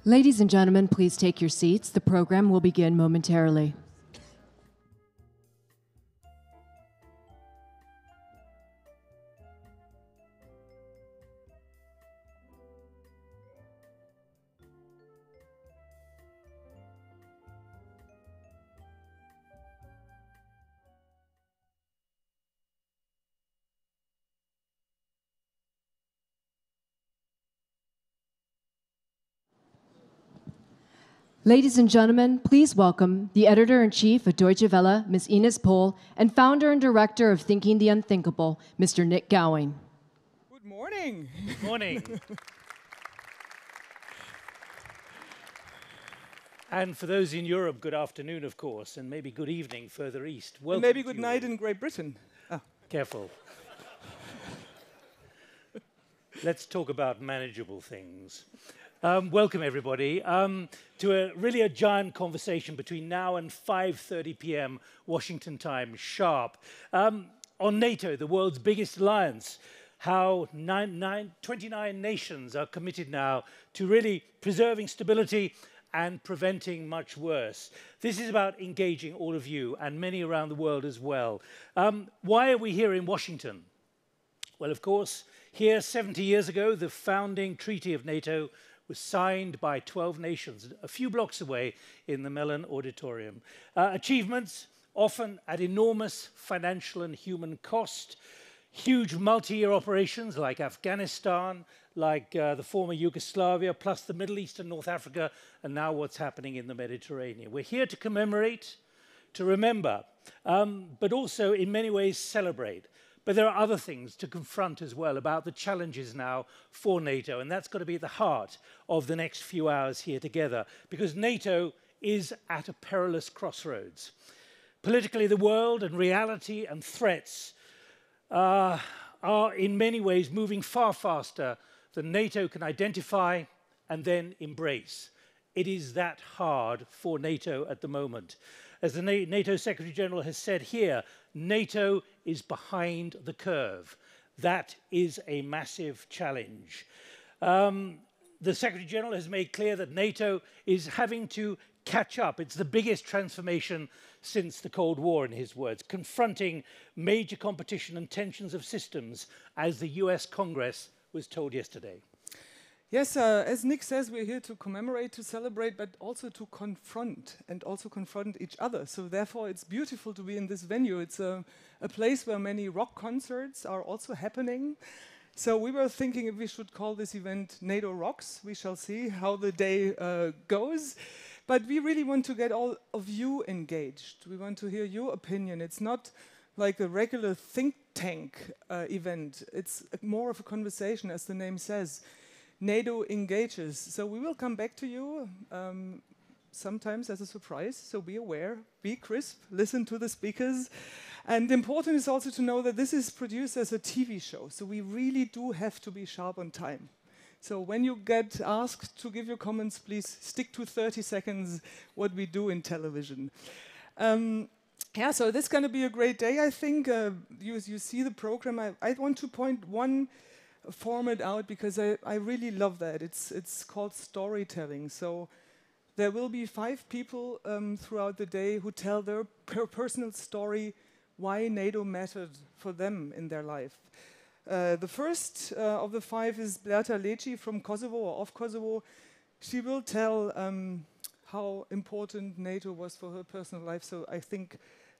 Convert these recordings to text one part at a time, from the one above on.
Ladies and gentlemen, please take your seats. The program will begin momentarily. Ladies and gentlemen, please welcome the editor-in-chief of Deutsche Welle, Ms. Ines Pohl, and founder and director of Thinking the Unthinkable, Mr. Nick Gowing. Good morning. Good morning. And for those in Europe, good afternoon, of course, and maybe good evening further east. Welcome. And maybe good night in Great Britain. Ah. Careful. Let's talk about manageable things. Welcome, everybody, to a giant conversation between now and 5:30 p.m. Washington time, sharp, on NATO, the world's biggest alliance, how 29 nations are committed now to really preserving stability and preventing much worse. This is about engaging all of you and many around the world as well. Why are we here in Washington? Well, of course, here 70 years ago, the founding treaty of NATO was signed by 12 nations, a few blocks away in the Mellon Auditorium. Achievements often at enormous financial and human cost, huge multi-year operations like Afghanistan, like the former Yugoslavia, plus the Middle East and North Africa, and now what's happening in the Mediterranean. We're here to commemorate, to remember, but also in many ways celebrate. But there are other things to confront as well about the challenges now for NATO, and that's got to be at the heart of the next few hours here together, because NATO is at a perilous crossroads. Politically, the world and reality and threats are in many ways moving far faster than NATO can identify and then embrace. It is that hard for NATO at the moment. As the NATO Secretary General has said here, NATO is behind the curve. That is a massive challenge. The Secretary General has made clear that NATO is having to catch up. It's the biggest transformation since the Cold War, in his words, confronting major competition and tensions of systems, as the US Congress was told yesterday. Yes, as Nick says, we're here to commemorate, to celebrate, but also to confront, and also confront each other. So therefore, it's beautiful to be in this venue. It's a place where many rock concerts are also happening. So we were thinking if we should call this event NATO Rocks. We shall see how the day goes. But we really want to get all of you engaged. We want to hear your opinion. It's not like a regular think tank event. It's more of a conversation, as the name says. NATO engages. So we will come back to you sometimes as a surprise, so be aware, be crisp, listen to the speakers. And important is also to know that this is produced as a TV show, so we really do have to be sharp on time. So when you get asked to give your comments, please stick to 30 seconds, what we do in television. Yeah, so this is going to be a great day, I think. You see the program. I want to point one format out because I really love that. It's called storytelling. So there will be 5 people throughout the day who tell their personal story why NATO mattered for them in their life. The first of the 5 is Beata Leci from Kosovo, or of Kosovo. She will tell how important NATO was for her personal life. So I think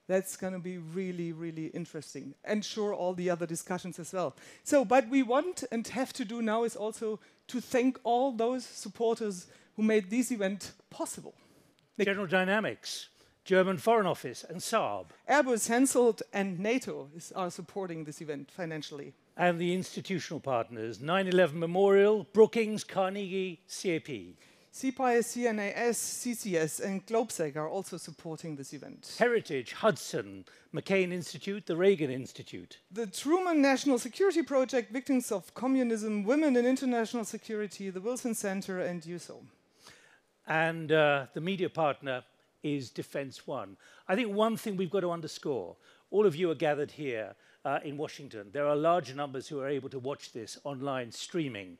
that's going to be really, really interesting. And sure, all the other discussions as well. So, but we want and have to do now is also to thank all those supporters who made this event possible. General Dynamics, German Foreign Office, and Saab. Airbus, Hensoldt, and NATO are supporting this event financially. And the institutional partners, 9/11 Memorial, Brookings, Carnegie, CAP. CPI, CNAS, CCS, and GlobeSec are also supporting this event. Heritage, Hudson, McCain Institute, the Reagan Institute. The Truman National Security Project, Victims of Communism, Women in International Security, the Wilson Center, and USO. And the media partner is Defense One. I think one thing we've got to underscore, all of you are gathered here in Washington. There are large numbers who are able to watch this online streaming.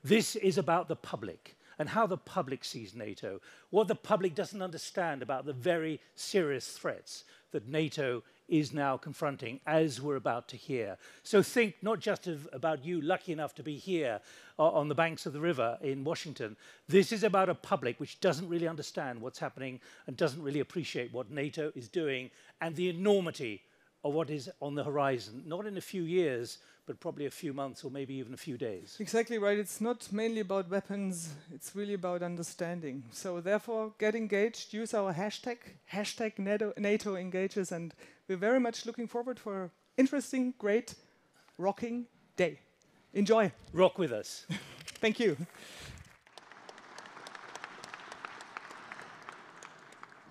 This is about the public. and how the public sees NATO, what the public doesn't understand about the very serious threats that NATO is now confronting, as we're about to hear. So think not just about you lucky enough to be here on the banks of the river in Washington. This is about a public which doesn't really understand what's happening and doesn't really appreciate what NATO is doing and the enormity of what is on the horizon, not in a few years, but probably a few months or maybe even a few days. Exactly right. It's not mainly about weapons, it's really about understanding. So therefore, get engaged, use our hashtag NATO engages, and we're very much looking forward for an interesting, great, rocking day. Enjoy. Rock with us. Thank you.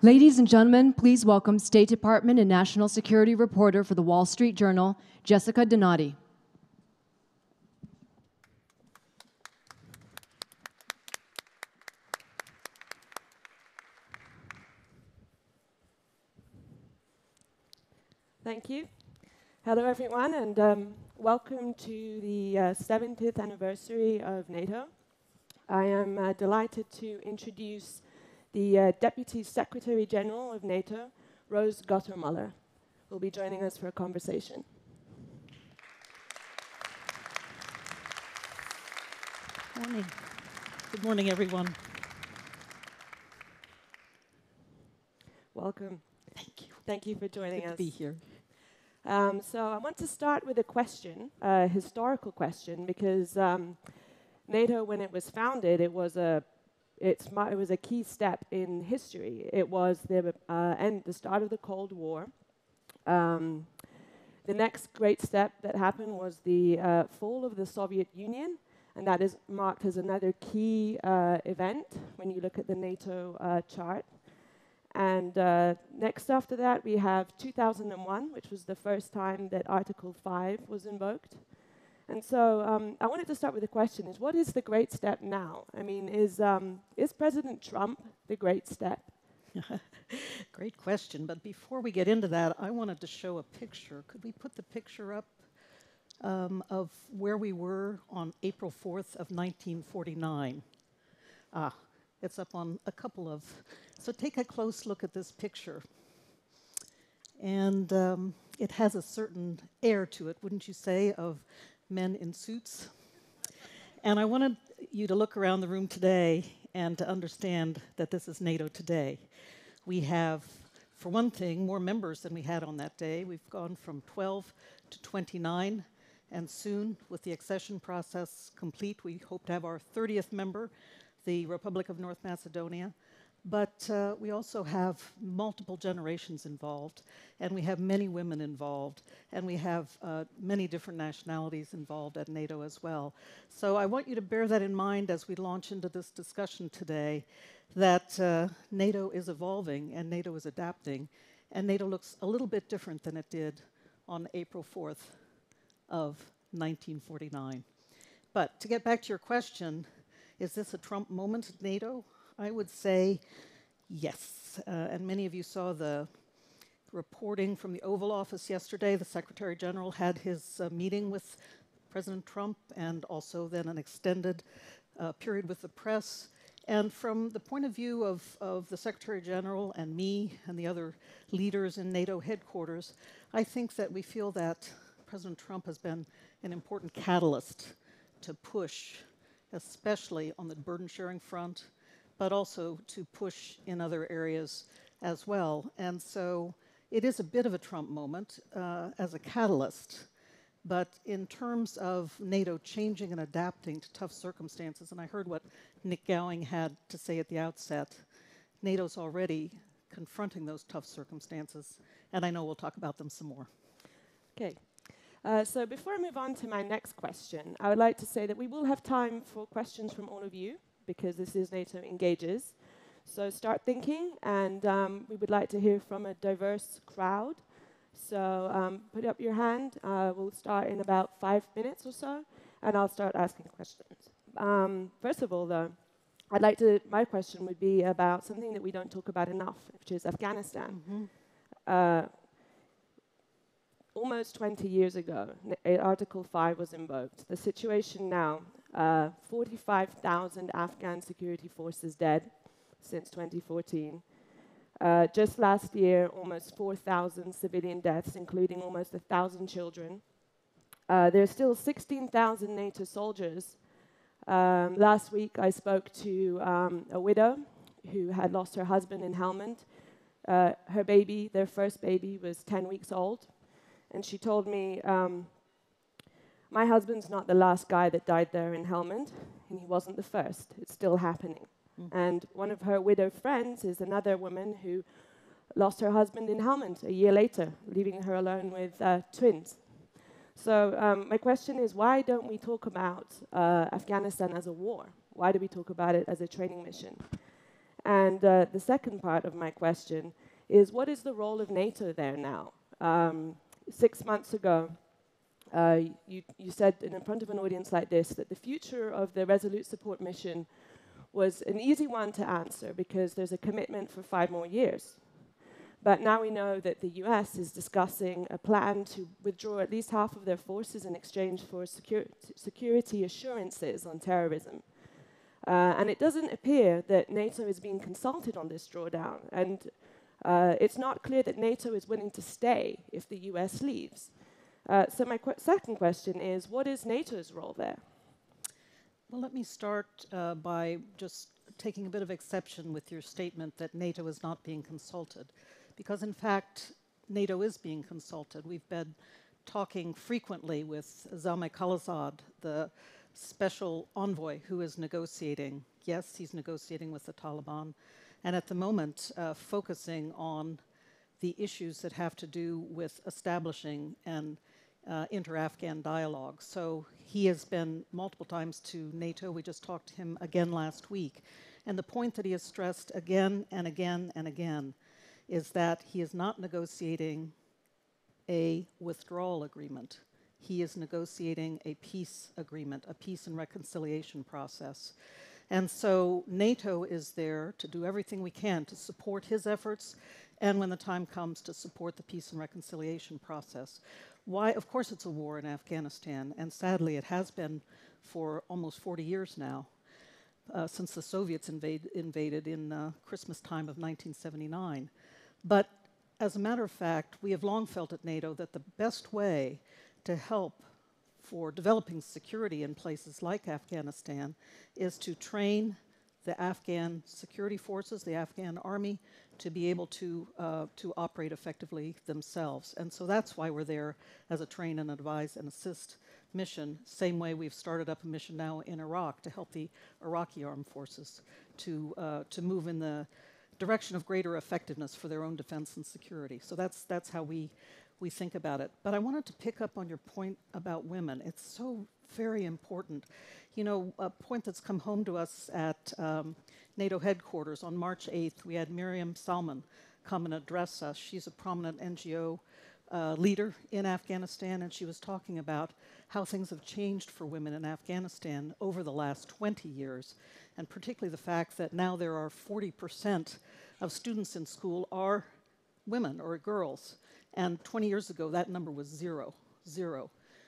Ladies and gentlemen, please welcome State Department and National Security reporter for the Wall Street Journal, Jessica Donati. Thank you. Hello, everyone, and welcome to the 70th anniversary of NATO. I am delighted to introduce the Deputy Secretary General of NATO, Rose Gottemoeller, who will be joining us for a conversation. Morning. Good morning, everyone. Welcome. Thank you. Thank you for joining us. Good to be here. So I want to start with a question, a historical question, because NATO, when it was founded, it was a key step in history. It was the start of the Cold War. The next great step that happened was the fall of the Soviet Union, and that is marked as another key event when you look at the NATO chart. And next after that, we have 2001, which was the first time that Article 5 was invoked. And so I wanted to start with the question is, what is the great step now? I mean, is President Trump the great step? Great question. But before we get into that, I wanted to show a picture. Could we put the picture up of where we were on April 4th of 1949? It's up on a couple of... So take a close look at this picture. And it has a certain air to it, wouldn't you say, of men in suits? And I wanted you to look around the room today and to understand that this is NATO today. We have, for one thing, more members than we had on that day. We've gone from 12 to 29, and soon, with the accession process complete, we hope to have our 30th member, the Republic of North Macedonia. But we also have multiple generations involved, and we have many women involved, and we have many different nationalities involved at NATO as well. So I want you to bear that in mind as we launch into this discussion today, that NATO is evolving and NATO is adapting, and NATO looks a little bit different than it did on April 4th of 1949. But to get back to your question, is this a Trump moment at NATO? I would say yes. And many of you saw the reporting from the Oval Office yesterday. The Secretary General had his meeting with President Trump and also then an extended period with the press. And from the point of view of the Secretary General and me and the other leaders in NATO headquarters, I think that we feel that President Trump has been an important catalyst to push, especially on the burden-sharing front, but also to push in other areas as well. And so it is a bit of a Trump moment as a catalyst. But in terms of NATO changing and adapting to tough circumstances, and I heard what Nick Gowing had to say at the outset, NATO's already confronting those tough circumstances, and I know we'll talk about them some more. Okay. So before I move on to my next question, I would like to say that we will have time for questions from all of you, because this is NATO Engages. So start thinking, and we would like to hear from a diverse crowd. So put up your hand. We'll start in about 5 minutes or so, and I'll start asking questions. First of all, though, my question would be about something that we don't talk about enough, which is Afghanistan. Mm-hmm. Almost 20 years ago, Article 5 was invoked. The situation now, 45,000 Afghan security forces dead since 2014. Just last year, almost 4,000 civilian deaths, including almost 1,000 children. There are still 16,000 NATO soldiers. Last week, I spoke to a widow who had lost her husband in Helmand. Her baby, their first baby, was 10 weeks old. And she told me, my husband's not the last guy that died there in Helmand, and he wasn't the first. It's still happening. And one of her widow friends is another woman who lost her husband in Helmand a year later, leaving her alone with twins. So my question is, why don't we talk about Afghanistan as a war? Why do we talk about it as a training mission? And the second part of my question is, what is the role of NATO there now? 6 months ago, you said in front of an audience like this that the future of the Resolute Support Mission was an easy one to answer because there's a commitment for 5 more years. But now we know that the US is discussing a plan to withdraw at least half of their forces in exchange for security assurances on terrorism. And it doesn't appear that NATO is being consulted on this drawdown. And it's not clear that NATO is willing to stay if the US leaves. So my second question is, what is NATO's role there? Well, let me start by just taking a bit of exception with your statement that NATO is not being consulted. Because in fact, NATO is being consulted. We've been talking frequently with Zalmay Khalilzad, the special envoy who is negotiating. Yes, he's negotiating with the Taliban. And at the moment, focusing on the issues that have to do with establishing an inter-Afghan dialogue. So he has been multiple times to NATO. We just talked to him again last week. And the point that he has stressed again and again and again is that he is not negotiating a withdrawal agreement. He is negotiating a peace agreement, a peace and reconciliation process. And so NATO is there to do everything we can to support his efforts, and when the time comes, to support the peace and reconciliation process. Why? Of course it's a war in Afghanistan, and sadly it has been for almost 40 years now, since the Soviets invaded in Christmas time of 1979. But as a matter of fact, we have long felt at NATO that the best way to help for developing security in places like Afghanistan is to train the Afghan security forces, the Afghan army, to be able to operate effectively themselves. And so that's why we're there as a train and advise and assist mission, same way we've started up a mission now in Iraq to help the Iraqi armed forces to move in the direction of greater effectiveness for their own defense and security. So that's how we think about it. But I wanted to pick up on your point about women. It's so very important. You know, a point that's come home to us at NATO headquarters on March 8th, we had Miriam Salman come and address us. She's a prominent NGO leader in Afghanistan, and she was talking about how things have changed for women in Afghanistan over the last 20 years, and particularly the fact that now there are 40% of students in school are women or girls, and 20 years ago that number was zero.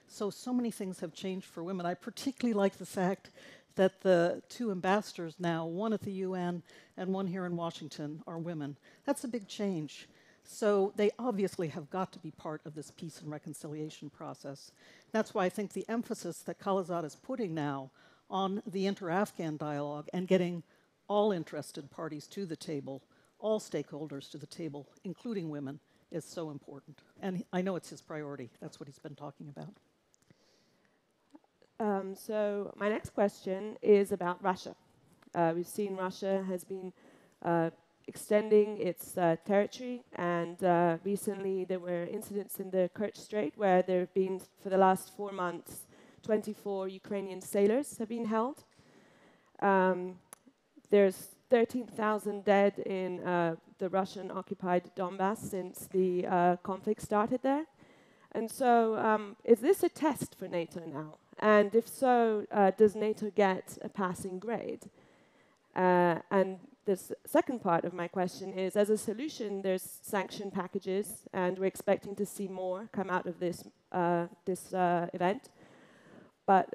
So many things have changed for women. I particularly like the fact that the 2 ambassadors now, one at the UN and one here in Washington, are women. That's a big change. So they obviously have got to be part of this peace and reconciliation process. That's why I think the emphasis that Khalilzad is putting now on the inter-Afghan dialogue and getting all interested parties to the table, all stakeholders to the table, including women, is so important. And I know it's his priority. That's what he's been talking about. So my next question is about Russia. We've seen Russia has been extending its territory, and recently there were incidents in the Kerch Strait where there have been, for the last 4 months, 24 Ukrainian sailors have been held. There's 13,000 dead in the Russian-occupied Donbass since the conflict started there. And so is this a test for NATO now? And if so, does NATO get a passing grade? And the second part of my question is, as a solution, there's sanction packages, and we're expecting to see more come out of this event. But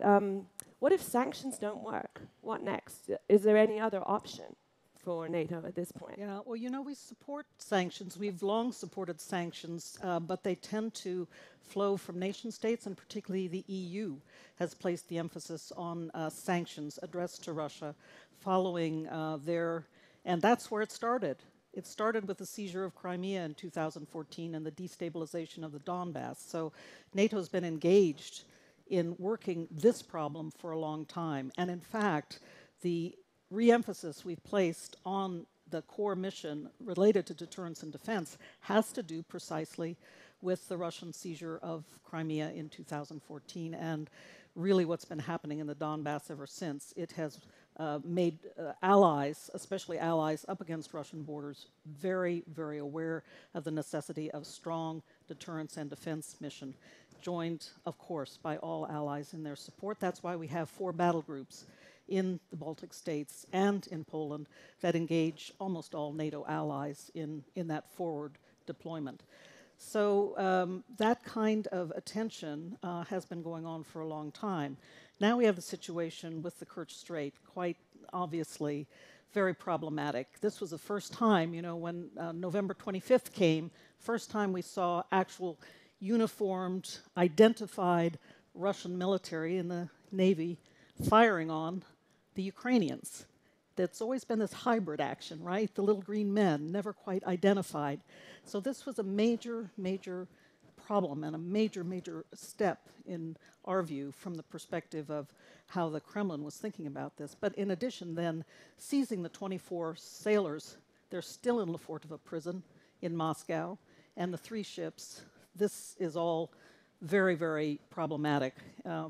What if sanctions don't work? What next? Is there any other option for NATO at this point? Yeah, well, you know, we support sanctions. We've long supported sanctions, but they tend to flow from nation states, and particularly the EU has placed the emphasis on sanctions addressed to Russia following and that's where it started. It started with the seizure of Crimea in 2014 and the destabilization of the Donbass. So NATO's been engaged in working this problem for a long time. And in fact, the re-emphasis we've placed on the core mission related to deterrence and defense has to do precisely with the Russian seizure of Crimea in 2014 and really what's been happening in the Donbass ever since. It has made allies, especially allies up against Russian borders, very, very aware of the necessity of strong deterrence and defense mission, joined, of course, by all allies in their support. That's why we have 4 battle groups in the Baltic states and in Poland that engage almost all NATO allies in that forward deployment. So that kind of attention has been going on for a long time. Now we have the situation with the Kerch Strait, quite obviously very problematic. This was the first time, you know, when November 25th came, first time we saw actual uniformed, identified Russian military in the Navy firing on the Ukrainians. That's always been this hybrid action, right? The little green men, never quite identified. So this was a major, major problem and a major, major step in our view from the perspective of how the Kremlin was thinking about this. But in addition then, seizing the 24 sailors, they're still in Lefortovo prison in Moscow, and the 3 ships, this is all very, very problematic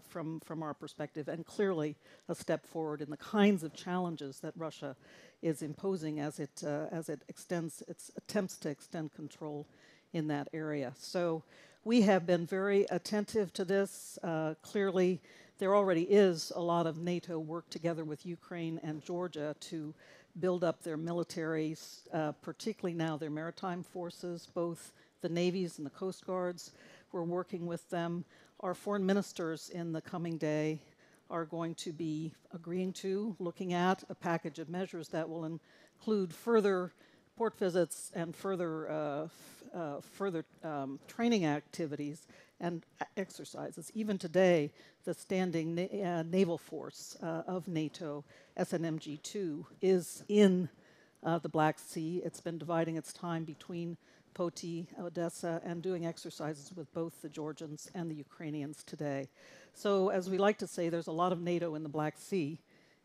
from our perspective, and clearly a step forward in the kinds of challenges that Russia is imposing as it extends its attempts to extend control in that area. So we have been very attentive to this. Clearly, there already is a lot of NATO work together with Ukraine and Georgia to build up their militaries, particularly now their maritime forces, both the navies and the coast guards. We're working with them. Our foreign ministers in the coming day are going to be agreeing to, looking at a package of measures that will include further port visits and further training activities and exercises. Even today, the standing naval force of NATO, SNMG-2, is in the Black Sea. It's been dividing its time between Poti, Odessa, and doing exercises with both the Georgians and the Ukrainians today. So, as we like to say, there's a lot of NATO in the Black Sea,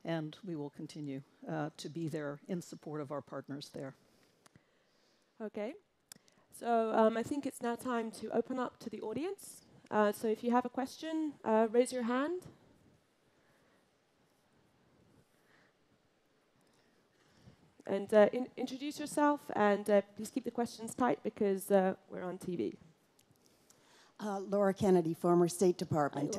and we will continue to be there in support of our partners there. Okay. So I think it's now time to open up to the audience. So if you have a question, raise your hand. And introduce yourself, and please keep the questions tight because we're on TV. Laura Kennedy, former State Department,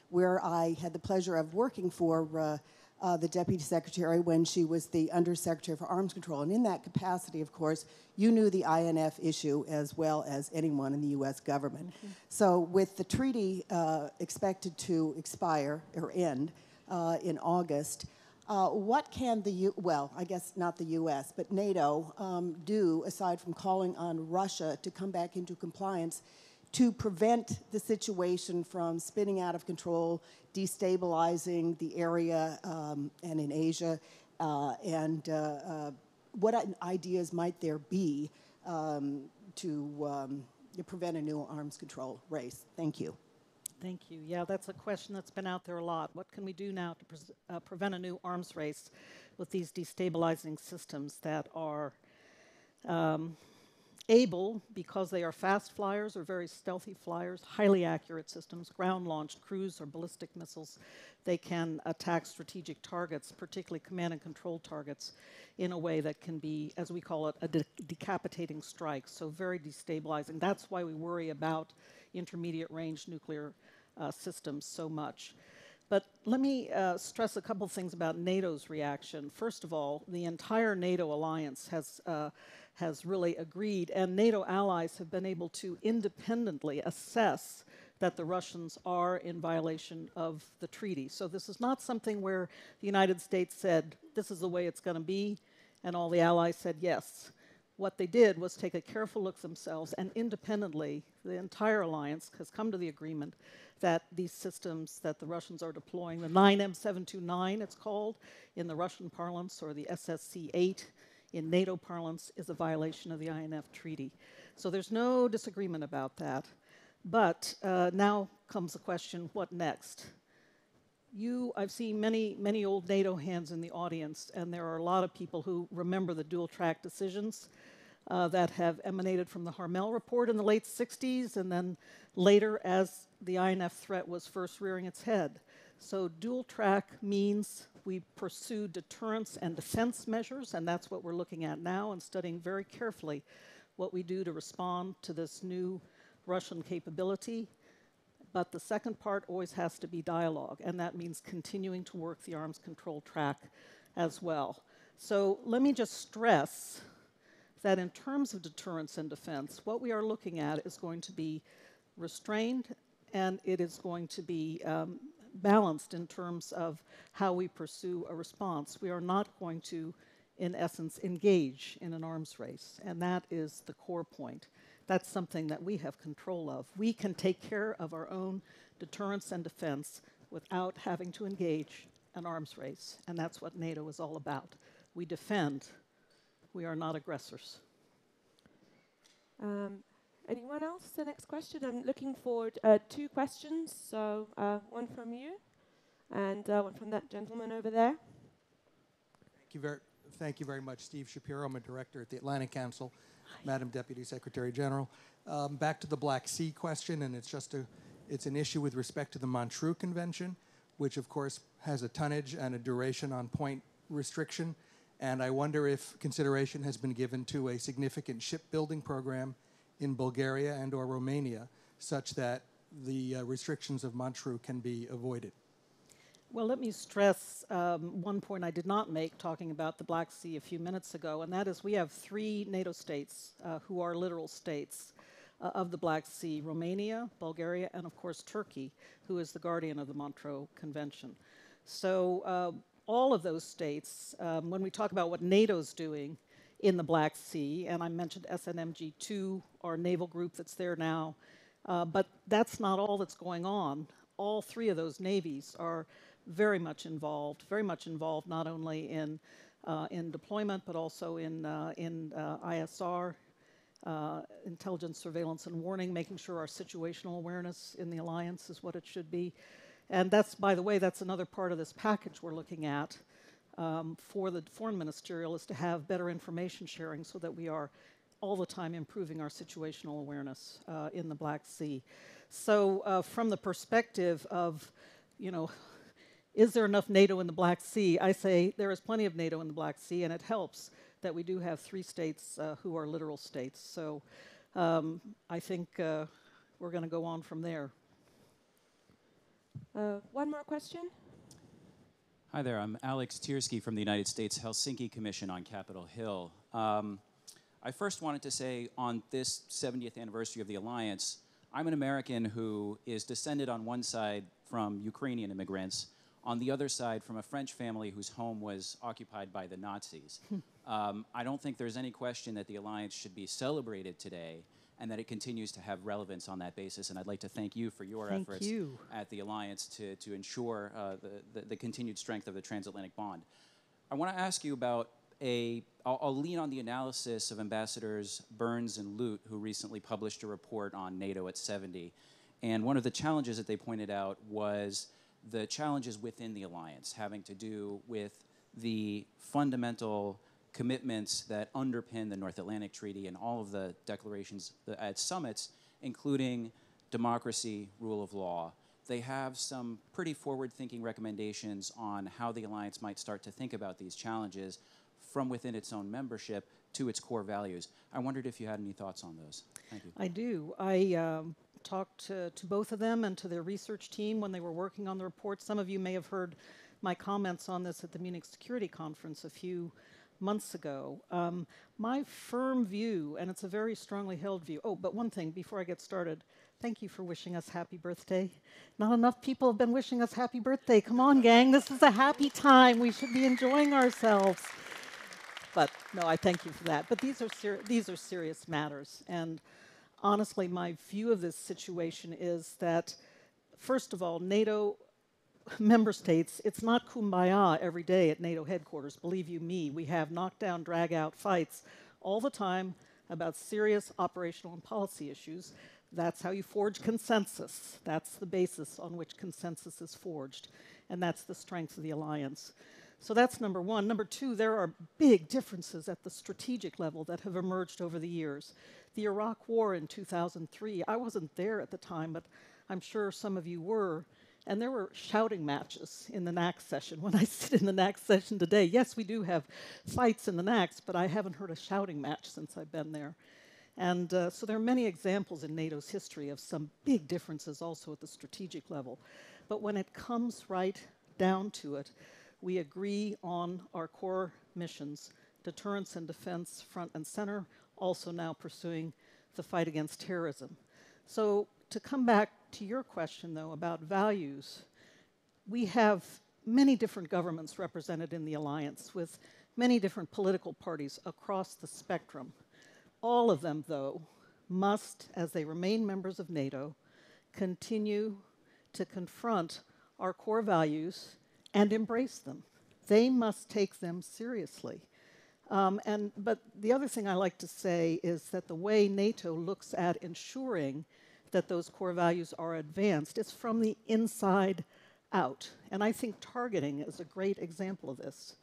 where I had the pleasure of working for the Deputy Secretary when she was the Undersecretary for Arms Control. And in that capacity, of course, you knew the INF issue as well as anyone in the U.S. government. Mm-hmm. So with the treaty expected to expire or end in August, what can well, I guess not the U.S., but NATO do, aside from calling on Russia to come back into compliance, to prevent the situation from spinning out of control, destabilizing the area and in Asia, and what ideas might there be to prevent a new arms control race? Thank you. Thank you. Yeah, that's a question that's been out there a lot. What can we do now to prevent a new arms race with these destabilizing systems that are able, because they are fast flyers or very stealthy flyers, highly accurate systems, ground-launched cruise or ballistic missiles. They can attack strategic targets, particularly command and control targets, in a way that can be, as we call it, a decapitating strike, so very destabilizing. That's why we worry about intermediate-range nuclear systems so much. But let me stress a couple things about NATO's reaction. First of all, the entire NATO alliance has really agreed, and NATO allies have been able to independently assess that the Russians are in violation of the treaty. So this is not something where the United States said, this is the way it's going to be, and all the allies said yes. What they did was take a careful look themselves, and independently, the entire alliance has come to the agreement that these systems that the Russians are deploying, the 9M729 it's called in the Russian parlance, or the SSC-8 in NATO parlance, is a violation of the INF Treaty. So there's no disagreement about that. But now comes the question, what next? I've seen many old NATO hands in the audience, and there are a lot of people who remember the dual-track decisions that have emanated from the Harmel report in the late 60s, and then later as the INF threat was first rearing its head. So dual-track means we pursue deterrence and defense measures, and that's what we're looking at now and studying very carefully what we do to respond to this new Russian capability. But the second part always has to be dialogue, and that means continuing to work the arms control track as well. So let me just stress that in terms of deterrence and defense, what we are looking at is going to be restrained, and it is going to be balanced in terms of how we pursue a response. We are not going to, in essence, engage in an arms race, and that is the core point. That's something that we have control of. We can take care of our own deterrence and defense without having to engage an arms race, and that's what NATO is all about. We defend. We are not aggressors. Anyone else? The next question. I'm looking forward 2 questions. So one from you, and one from that gentleman over there. Thank you very much, Steve Shapiro. I'm a director at the Atlantic Council. Madam Deputy Secretary General. Back to the Black Sea question, and it's an issue with respect to the Montreux Convention, which of course has a tonnage and a duration on point restriction. And I wonder if consideration has been given to a significant shipbuilding program in Bulgaria and or Romania, such that the restrictions of Montreux can be avoided. Well, let me stress one point I did not make talking about the Black Sea a few minutes ago, and that is we have 3 NATO states who are literal states of the Black Sea: Romania, Bulgaria, and of course Turkey, who is the guardian of the Montreux Convention. So all of those states, when we talk about what NATO's doing in the Black Sea, and I mentioned SNMG-2, our naval group that's there now, but that's not all that's going on. All 3 of those navies are very much involved not only in deployment, but also in ISR, intelligence, surveillance, and warning, making sure our situational awareness in the alliance is what it should be. And that's, by the way, that's another part of this package we're looking at for the Foreign Ministerial, is to have better information sharing so that we are all the time improving our situational awareness in the Black Sea. So from the perspective of, is there enough NATO in the Black Sea? I say there is plenty of NATO in the Black Sea, and it helps that we do have 3 states who are literal states. So I think we're going to go on from there. One more question. Hi there, I'm Alex Tiersky from the United States Helsinki Commission on Capitol Hill. I first wanted to say, on this 70th anniversary of the Alliance, I'm an American who is descended on one side from Ukrainian immigrants, on the other side from a French family whose home was occupied by the Nazis. I don't think there's any question that the Alliance should be celebrated today and that it continues to have relevance on that basis. And I'd like to thank you for your efforts at the Alliance to ensure the continued strength of the transatlantic bond. I want to ask you about I'll lean on the analysis of Ambassadors Burns and Lute, who recently published a report on NATO at 70. And one of the challenges that they pointed out was the challenges within the alliance, having to do with the fundamental commitments that underpin the North Atlantic Treaty and all of the declarations at summits, including democracy, rule of law. They have some pretty forward-thinking recommendations on how the alliance might start to think about these challenges from within its own membership to its core values. I wondered if you had any thoughts on those. Thank you. I do. I talked to both of them and to their research team when they were working on the report. Some of you may have heard my comments on this at the Munich Security Conference a few months ago. My firm view, and it's a very strongly held view. Oh, but one thing before I get started. Thank you for wishing us happy birthday. Not enough people have been wishing us happy birthday. Come on, gang, this is a happy time. We should be enjoying ourselves. But no, I thank you for that. But these are serious matters. And honestly, my view of this situation is that, first of all, NATO member states, it's not kumbaya every day at NATO headquarters. Believe you me, we have knockdown, drag-out fights all the time about serious operational and policy issues. That's how you forge consensus. That's the basis on which consensus is forged. And that's the strength of the alliance. So that's number one. Number two, there are big differences at the strategic level that have emerged over the years. The Iraq War in 2003, I wasn't there at the time, but I'm sure some of you were. And there were shouting matches in the NAC session. When I sit in the NAC session today, yes, we do have fights in the NACs, but I haven't heard a shouting match since I've been there. And so there are many examples in NATO's history of some big differences also at the strategic level. But when it comes right down to it, we agree on our core missions, deterrence and defense front and center, also now pursuing the fight against terrorism. So to come back to your question, though, about values, we have many different governments represented in the alliance with many different political parties across the spectrum. All of them, though, must, as they remain members of NATO, continue to confront our core values and embrace them. They must take them seriously. But the other thing I like to say is that the way NATO looks at ensuring that those core values are advanced is from the inside out. And I think targeting is a great example of this.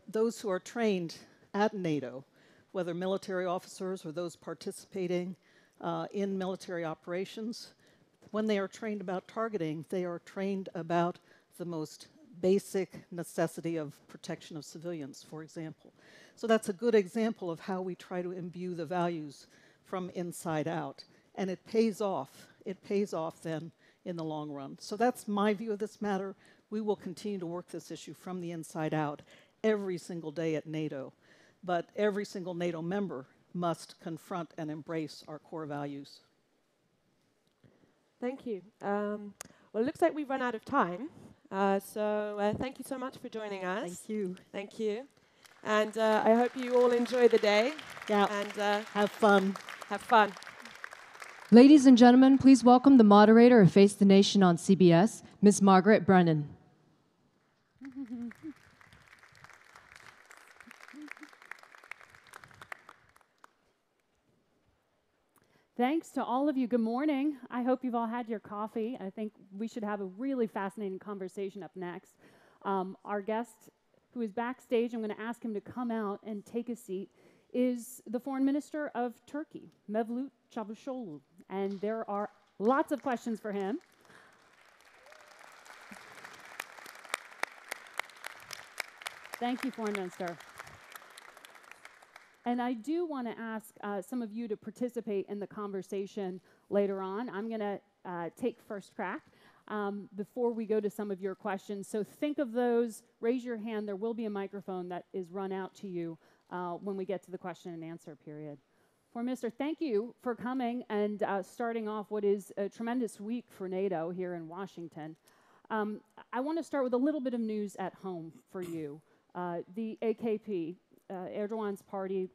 Those who are trained at NATO, whether military officers or those participating in military operations, when they are trained about targeting, they are trained about the most basic necessity of protection of civilians, for example. So that's a good example of how we try to imbue the values from inside out. And it pays off. It pays off then in the long run. So that's my view of this matter. We will continue to work this issue from the inside out every single day at NATO. But every single NATO member must confront and embrace our core values. Thank you. Well, it looks like we've run out of time. So thank you so much for joining us. Thank you. Thank you. And I hope you all enjoy the day. Yeah. And have fun. Have fun. Ladies and gentlemen, please welcome the moderator of Face the Nation on CBS, Ms. Margaret Brennan. Thanks to all of you. Good morning. I hope you've all had your coffee. I think we should have a really fascinating conversation up next. Our guest, who is backstage, I'm going to ask him to come out and take a seat, is the Foreign Minister of Turkey, Mevlut Cavusoglu. And there are lots of questions for him. Thank you, Foreign Minister. And I do want to ask some of you to participate in the conversation later on. I'm going to take first crack before we go to some of your questions. So think of those, raise your hand. There will be a microphone that is run out to you when we get to the question and answer period. Foreign Minister, thank you for coming and starting off what is a tremendous week for NATO here in Washington. I want to start with a little bit of news at home for you. The AKP, Erdogan's party,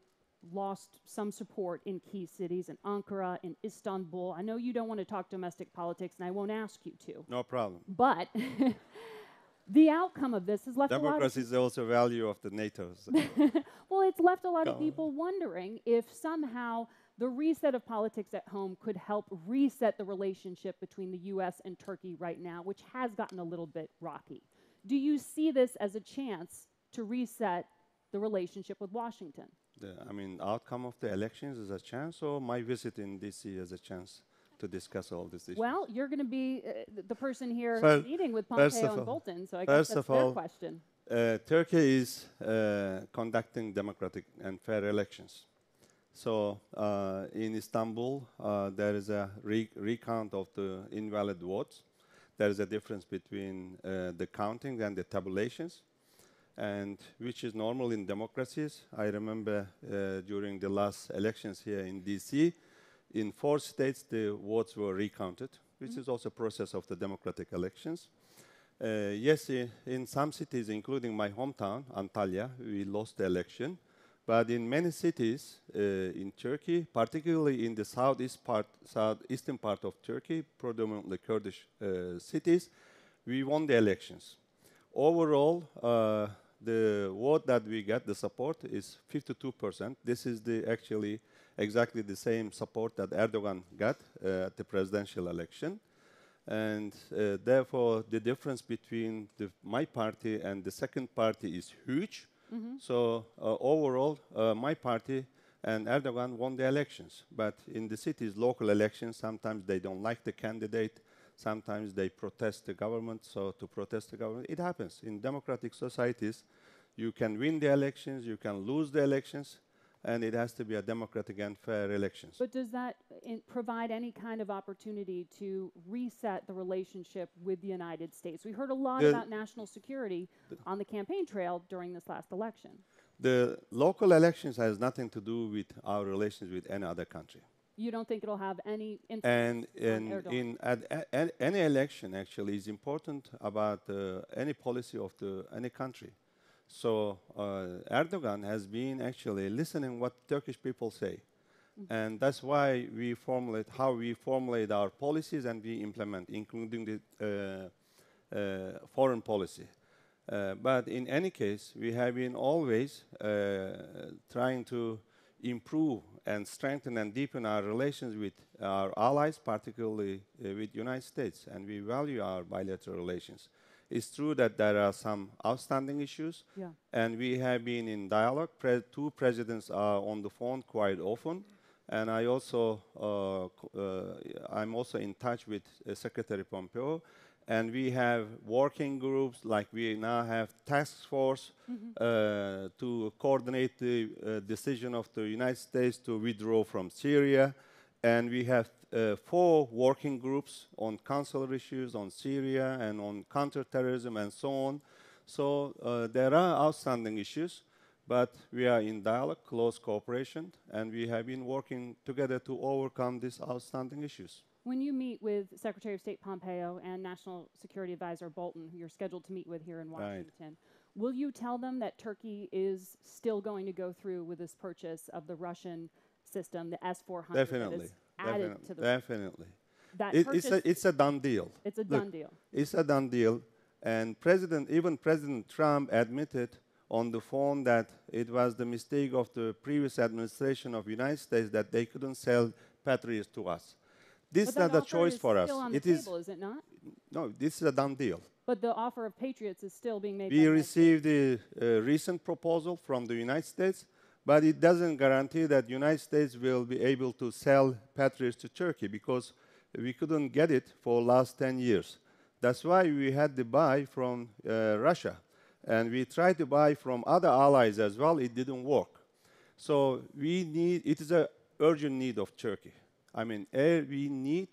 lost some support in key cities, in Ankara, in Istanbul. I know you don't want to talk domestic politics, and I won't ask you to. No problem. But the outcome of this has left democracy is also a value of the NATO. So. Well, it's left a lot of people wondering if somehow the reset of politics at home could help reset the relationship between the U.S. and Turkey right now, which has gotten a little bit rocky. Do you see this as a chance to reset the relationship with Washington? I mean, outcome of the elections is a chance, or my visit in D.C. is a chance to discuss all these issues? Well, you're going to be the person here meeting with First Pompeo and Bolton, so I guess that's their question. Turkey is conducting democratic and fair elections. So in Istanbul, there is a recount of the invalid votes. There is a difference between the counting and the tabulations. and which is normal in democracies. I remember during the last elections here in DC, in 4 states the votes were recounted, which is also a process of the democratic elections. Yes, in some cities, including my hometown, Antalya, we lost the election. But in many cities in Turkey, particularly in the southeastern part of Turkey, predominantly Kurdish cities, we won the elections. Overall, the vote that we get, the support, is 52%. This is actually exactly the same support that Erdogan got at the presidential election. And therefore, the difference between my party and the second party is huge. So overall, my party and Erdogan won the elections. But in the cities, local elections, sometimes they don't like the candidate. Sometimes they protest the government. So to protest the government, it happens. In democratic societies, you can win the elections, you can lose the elections, and it has to be a democratic and fair elections. But does that provide any kind of opportunity to reset the relationship with the United States? We heard a lot about national security on the campaign trail during this last election. The local elections has nothing to do with our relations with any other country. You don't think it'll have any influence on Erdogan? Any election actually is important about any policy of any country. So Erdogan has been actually listening what Turkish people say. And that's why we formulate our policies and we implement, including the foreign policy. But in any case, we have been always trying to improve and strengthen and deepen our relations with our allies, particularly with the United States. And we value our bilateral relations. It's true that there are some outstanding issues, and we have been in dialogue. 2 presidents are on the phone quite often, and I'm also in touch with Secretary Pompeo, and we have working groups, like we now have task force to coordinate the decision of the United States to withdraw from Syria, and we have 4 working groups on consular issues, on Syria, and on counterterrorism, and so on. So there are outstanding issues, but we are in dialogue, close cooperation, and we have been working together to overcome these outstanding issues. When you meet with Secretary of State Pompeo and National Security Advisor Bolton, who you're scheduled to meet with here in Washington, will you tell them that Turkey is still going to go through with this purchase of the Russian system, the S-400? Definitely. Added to the Definitely. That It's a done deal. It's a done deal. It's a done deal. And even President Trump admitted on the phone that it was the mistake of the previous administration of the United States that they couldn't sell Patriots to us. This is not a choice for us. It is still on the table, is it not? No, this is a done deal. But the offer of Patriots is still being made. We received a recent proposal from the United States, but it doesn't guarantee that the United States will be able to sell Patriots to Turkey because we couldn't get it for the last 10 years. That's why we had to buy from Russia. And we tried to buy from other allies as well. It didn't work. So it is an urgent need of Turkey. I mean, we need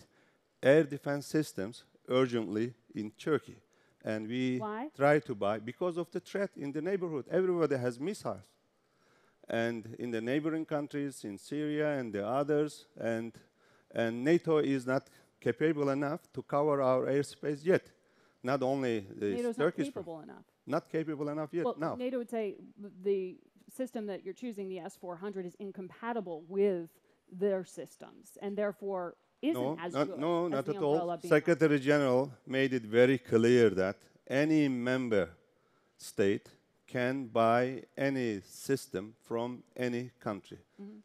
air defense systems urgently in Turkey. And we try to buy because of the threat in the neighborhood. Everybody has missiles. And in the neighboring countries, in Syria and the others, and NATO is not capable enough to cover our airspace yet. Not only the NATO's Turkish... not capable enough. Not capable enough yet, well, no. NATO would say the system that you're choosing, the S-400, is incompatible with their systems, and therefore isn't as good No, as not the at all. umbrella being Secretary General made it very clear that any member state can buy any system from any country.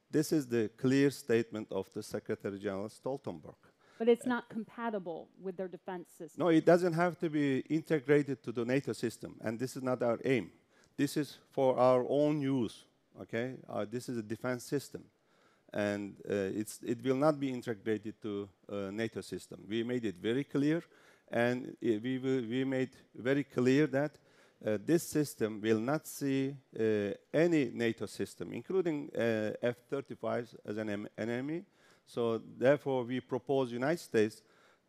This is the clear statement of the Secretary General Stoltenberg. But it's not compatible with their defense system. No, it doesn't have to be integrated to the NATO system, and this is not our aim. This is for our own use, okay? This is a defense system, and it will not be integrated to NATO system. We made it very clear, and we made very clear that this system will not see any NATO system, including F-35s, as an enemy. So therefore, we propose United States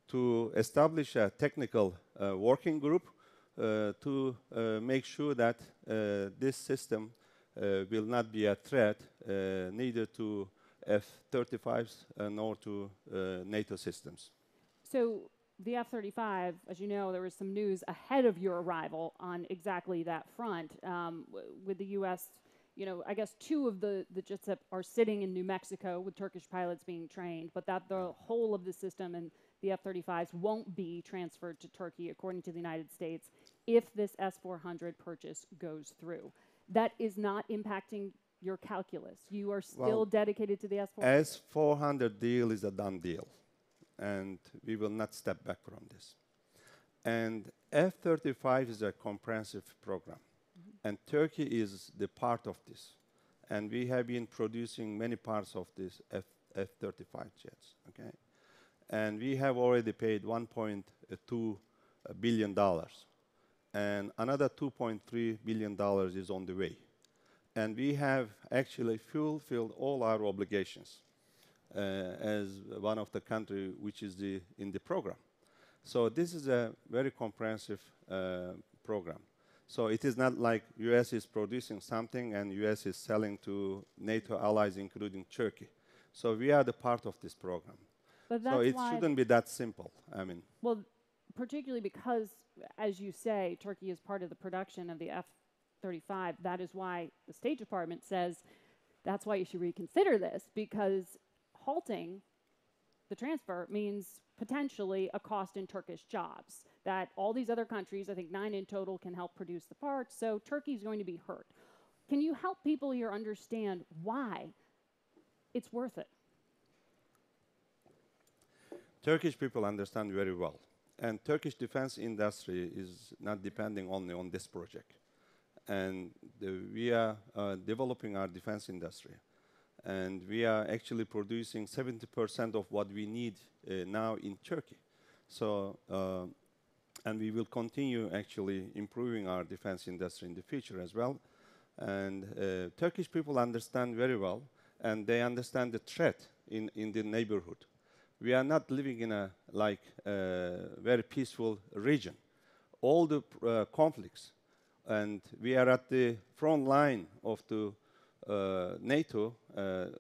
to establish a technical working group make sure that this system will not be a threat neither to F-35s nor to NATO systems. So the F-35, as you know, there was some news ahead of your arrival on exactly that front with the U.S. You know, I guess two of the jets that are sitting in New Mexico with Turkish pilots being trained, but that the whole of the system and the F-35s won't be transferred to Turkey, according to the United States, if this S-400 purchase goes through. That is not impacting your calculus. You are still dedicated to the S-400? S-400 deal is a done deal, and we will not step back from this. And F-35 is a comprehensive program, and Turkey is the part of this. And we have been producing many parts of this F-35 jets, okay? And we have already paid $1.2 billion, and another $2.3 billion is on the way. And we have actually fulfilled all our obligations as one of the countries which is in the program. So this is a very comprehensive program. So it is not like US is producing something and US is selling to NATO allies, including Turkey. So we are the part of this program. But that's so it shouldn't be that simple, I mean. Well, particularly because, as you say, Turkey is part of the production of the F-35. That is why the State Department says that's why you should reconsider this, because halting the transfer means potentially a cost in Turkish jobs, that all these other countries, I think 9 in total, can help produce the parts, so Turkey's going to be hurt. Can you help people here understand why it's worth it? Turkish people understand very well. And Turkish defense industry is not depending only on this project. And we are developing our defense industry. And we are actually producing 70% of what we need now in Turkey. So, and we will continue actually improving our defense industry in the future as well. And Turkish people understand very well, and they understand the threat in the neighborhood. We are not living in a very peaceful region. All the conflicts, and we are at the front line of the NATO,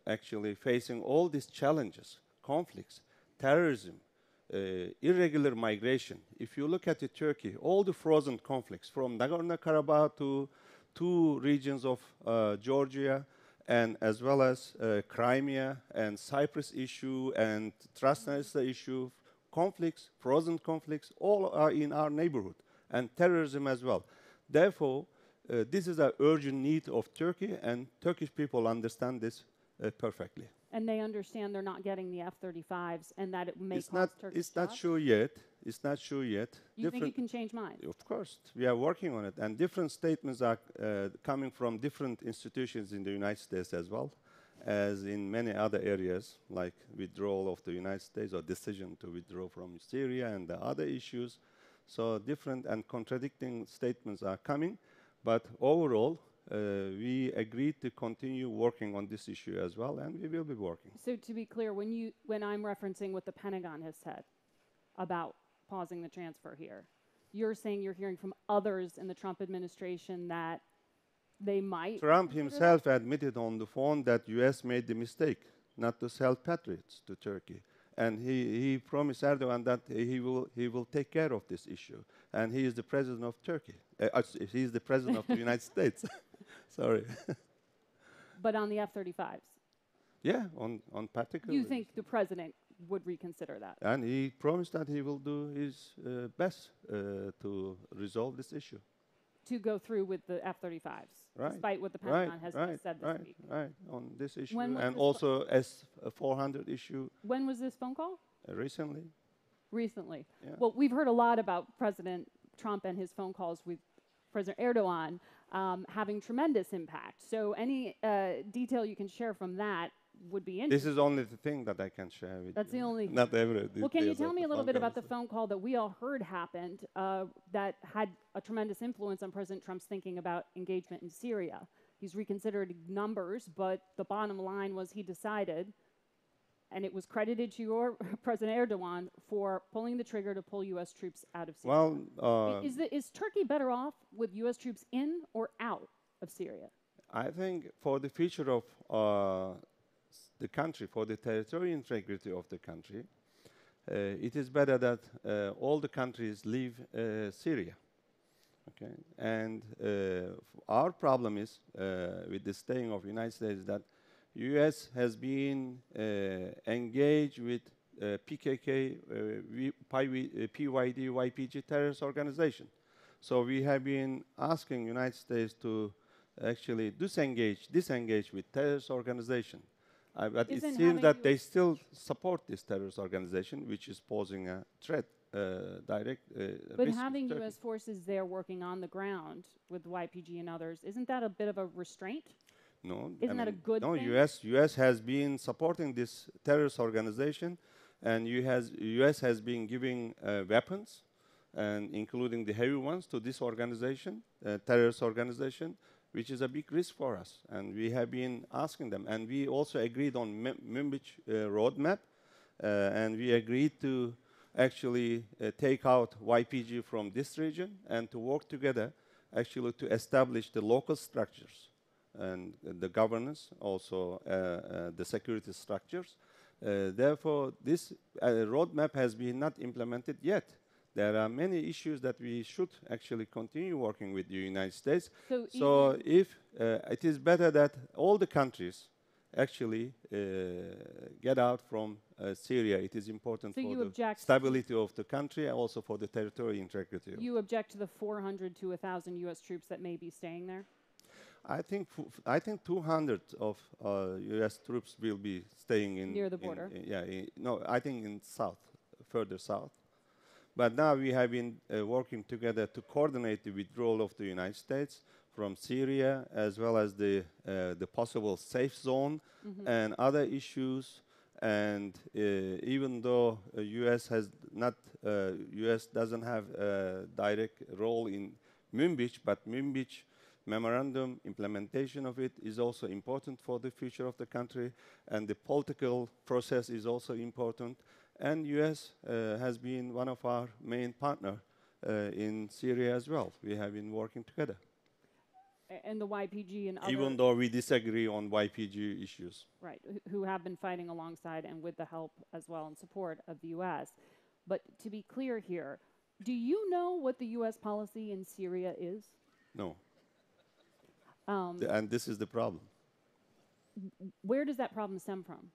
actually facing all these challenges, conflicts, terrorism, irregular migration. If you look at Turkey, all the frozen conflicts, from Nagorno-Karabakh to 2 regions of Georgia, and as well as Crimea and Cyprus issue and Transnistria issue, conflicts, frozen conflicts, all are in our neighborhood, and terrorism as well. Therefore, this is an urgent need of Turkey, and Turkish people understand this perfectly. And they understand they're not getting the F-35s, and that it may cost Turkish It's not jobs? sure yet. It's not sure yet. You think you can change minds? Of course. We are working on it. And different statements are coming from different institutions in the United States as well, as in many other areas, like withdrawal of the United States or decision to withdraw from Syria and the other issues. So different and contradicting statements are coming. But overall, we agreed to continue working on this issue as well, and we will be working. So to be clear, when I'm referencing what the Pentagon has said about pausing the transfer here, you're saying you're hearing from others in the Trump administration that they might... Trump himself admitted on the phone that U.S. made the mistake not to sell Patriots to Turkey. And he promised Erdogan that he will take care of this issue. And he is the president of Turkey. He is the president of the United States. Sorry. But on the F-35s? Yeah, on particular. You think the president would reconsider that? And he promised that he will do his best to resolve this issue. To go through with the F-35s, right. Despite what the Pentagon has said this week. Right, on this issue, and also S-400 issue. When was this phone call? Recently. Recently. Yeah. Well, we've heard a lot about President Trump and his phone calls with President Erdogan having tremendous impact. So any detail you can share from that would be interesting. This is only the thing that I can share with That's you. the only... Not every... Well, can you tell me a little bit about the phone call that we all heard happened that had a tremendous influence on President Trump's thinking about engagement in Syria? He's reconsidered numbers, but the bottom line was he decided, and it was credited to your President Erdogan for pulling the trigger to pull U.S. troops out of Syria. Well, Is Turkey better off with U.S. troops in or out of Syria? I think for the future of the country, for the territorial integrity of the country, it is better that all the countries leave Syria. Okay, and our problem is with the staying of United States that U.S. has been engaged with PKK, PYD, YPG terrorist organization. So we have been asking United States to actually disengage with terrorist organization. But it seems that they still support this terrorist organization, which is posing a threat, direct But risk having to Turkey. U.S. forces there working on the ground with YPG and others, isn't that a bit of a restraint? No, Isn't that a good no, thing? U.S. has been supporting this terrorist organization, and U.S. has been giving weapons, and including the heavy ones, to this organization, terrorist organization, which is a big risk for us. And we have been asking them, and we also agreed on Münbić roadmap, and we agreed to actually take out YPG from this region and to work together, actually to establish the local structures and the governance, also the security structures. Therefore, this roadmap has been not implemented yet. There are many issues that we should actually continue working with the United States. So if it is better that all the countries actually get out from Syria, it is important for the stability of the country and also for the territorial integrity. You object to the 400 to 1,000 U.S. troops that may be staying there? I think 200 of U.S. troops will be staying in near the border. No, I think in south, further south. But now we have been working together to coordinate the withdrawal of the United States from Syria, as well as the possible safe zone and other issues. And even though U.S. doesn't have a direct role in Münbić, but Münbić memorandum implementation of it is also important for the future of the country, and the political process is also important. And U.S. Has been one of our main partners in Syria as well. We have been working together. And the YPG and other... Even though we disagree on YPG issues. Right, who have been fighting alongside and with the help as well and support of the U.S. But to be clear here, do you know what the U.S. policy in Syria is? No. And this is the problem. Where does that problem stem from?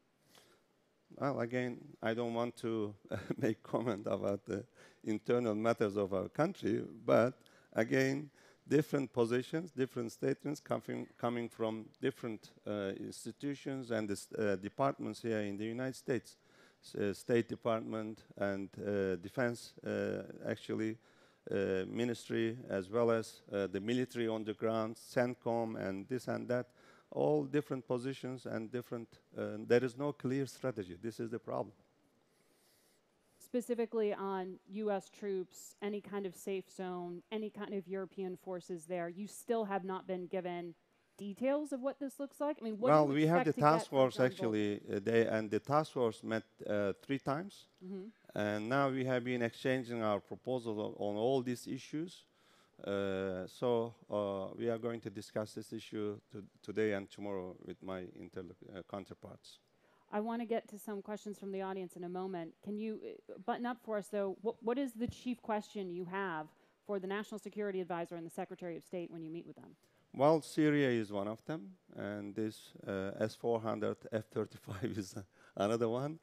Well, again, I don't want to make comment about the internal matters of our country, but again, different positions, different statements coming from different institutions and departments here in the United States. State Department and Defense, actually, Ministry, as well as the military on the ground, CENTCOM, and this and that. All different positions and different, there is no clear strategy. This is the problem. Specifically on U.S. troops, any kind of safe zone, any kind of European forces there, you still have not been given details of what this looks like? I mean, what well, do you we have the expect task force actually, the task force met 3 times. And now we have been exchanging our proposals on all these issues. So we are going to discuss this issue today and tomorrow with my counterparts. I want to get to some questions from the audience in a moment. Can you button up for us, though, what is the chief question you have for the National Security Advisor and the Secretary of State when you meet with them? Well, Syria is one of them, and this S-400 F-35 is another one.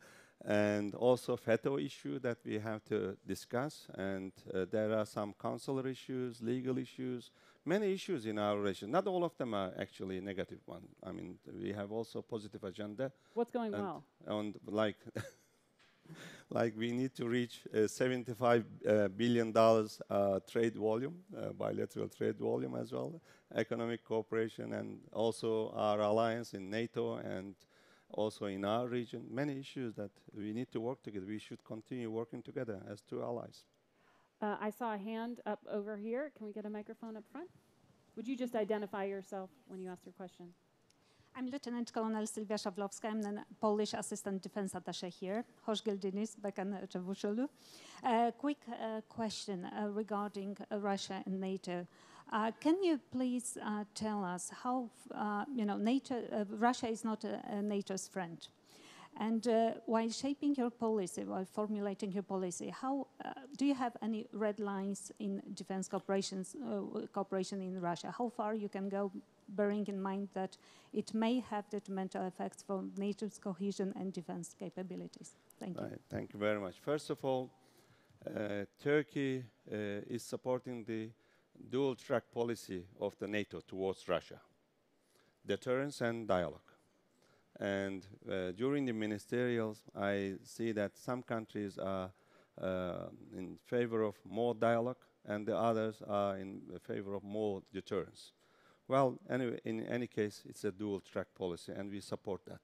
And also veto issue that we have to discuss, and there are some consular issues, legal issues, many issues in our relation. Not all of them are actually negative ones. I mean, we have also positive agenda. What's going well? And like, like we need to reach $75 billion trade volume, bilateral trade volume as well, economic cooperation, and also our alliance in NATO and also in our region, many issues that we need to work together. We should continue working together as 2 allies. I saw a hand up over here. Can we get a microphone up front? Would you just identify yourself when you ask your question? I'm Lieutenant Colonel Sylwia Szawlowska. I'm the Polish Assistant Defense Attaché here. Hoş geldiniz, Bakan Cavusoglu. Quick question regarding Russia and NATO. Can you please tell us how, Russia is not NATO's friend. And while shaping your policy, while formulating your policy, how do you have any red lines in defense cooperation in Russia? How far you can go, bearing in mind that it may have detrimental effects for NATO's cohesion and defense capabilities? Thank you. Thank you very much. First of all, Turkey is supporting the dual-track policy of the NATO towards Russia, deterrence and dialogue. And during the ministerials, I see that some countries are in favor of more dialogue, and the others are in favor of more deterrence. Well, anyway, in any case, it's a dual-track policy, and we support that.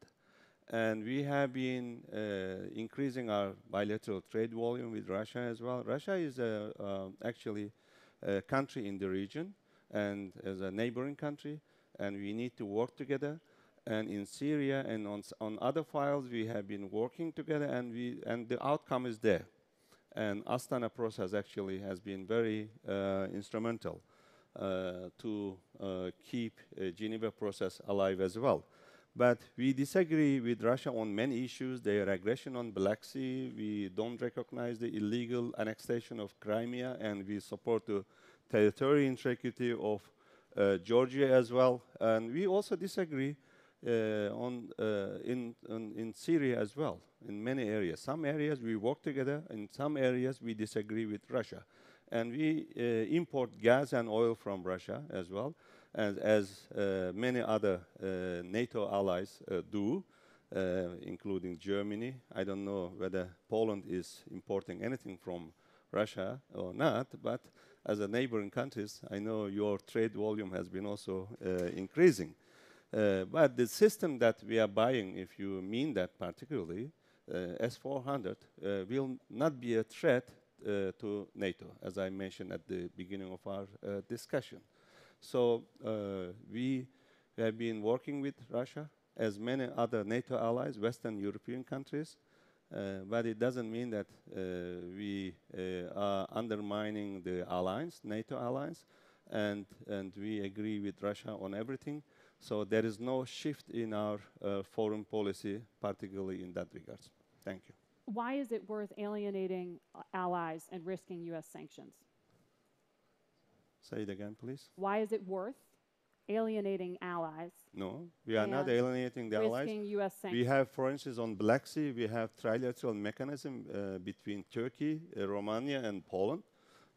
And we have been increasing our bilateral trade volume with Russia as well. Russia is actually a country in the region, and as a neighboring country, and we need to work together. And in Syria and on other files, we have been working together, and the outcome is there. And Astana process actually has been very instrumental to keep Geneva process alive as well. But we disagree with Russia on many issues. Their aggression on Black Sea, we don't recognize the illegal annexation of Crimea, and we support the territorial integrity of Georgia as well. And we also disagree in Syria as well, in many areas. Some areas we work together, in some areas we disagree with Russia. And we import gas and oil from Russia as well, as many other NATO allies do, including Germany. I don't know whether Poland is importing anything from Russia or not, but as a neighboring countries, I know your trade volume has been also increasing. But the system that we are buying, if you mean that particularly, S-400 will not be a threat to NATO, as I mentioned at the beginning of our discussion. So we have been working with Russia, as many other NATO allies, Western European countries, but it doesn't mean that we are undermining the alliance, NATO alliance, and we agree with Russia on everything. So there is no shift in our foreign policy, particularly in that regards. Thank you. Why is it worth alienating allies and risking U.S. sanctions? Say it again, please. Why is it worth alienating allies? No, we are not alienating the allies. Risking U.S. sanctions. We have, for instance, on Black Sea, we have trilateral mechanism between Turkey, Romania, and Poland,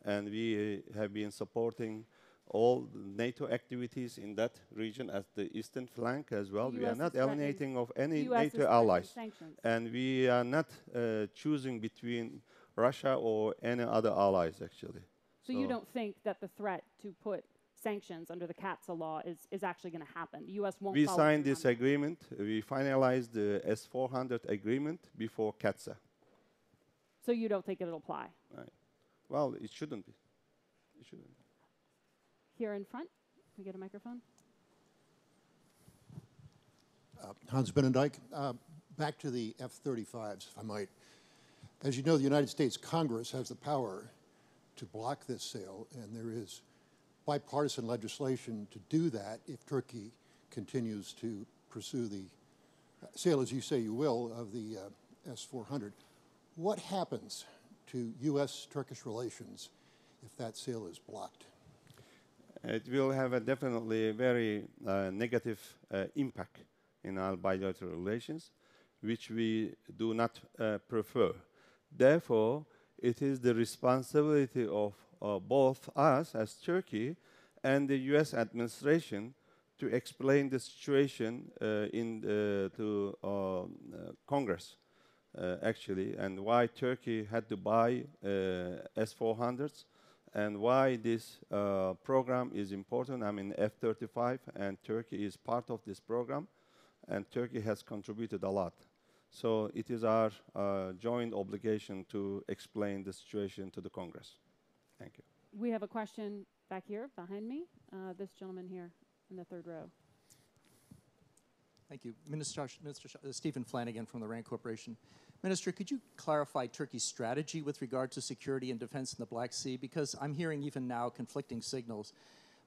and we have been supporting all NATO activities in that region as the eastern flank as well. We are not alienating of any NATO allies. And we are not choosing between Russia or any other allies, actually. So you don't think that the threat to put sanctions under the CATSA law is actually going to happen? The U.S. won't We signed this agreement. We finalized the S-400 agreement before CATSA. So you don't think it'll apply? Right. Well, it shouldn't be. It shouldn't be. Here in front, can we get a microphone? Hans Benendijk, back to the F-35s, if I might. As you know, the United States Congress has the power to block this sale, and there is bipartisan legislation to do that if Turkey continues to pursue the sale, as you say you will, of the S-400. What happens to U.S.-Turkish relations if that sale is blocked? It will have a definitely very negative impact in our bilateral relations, which we do not prefer. Therefore, it is the responsibility of both us as Turkey and the U.S. administration to explain the situation to Congress, actually, and why Turkey had to buy S-400s, and why this program is important. I mean, F-35, and Turkey is part of this program, and Turkey has contributed a lot. So it is our joint obligation to explain the situation to the Congress. Thank you. We have a question back here behind me. This gentleman here in the third row. Thank you. Minister Stephen Flanagan from the RAND Corporation. Minister, could you clarify Turkey's strategy with regard to security and defense in the Black Sea? Because I'm hearing even now conflicting signals.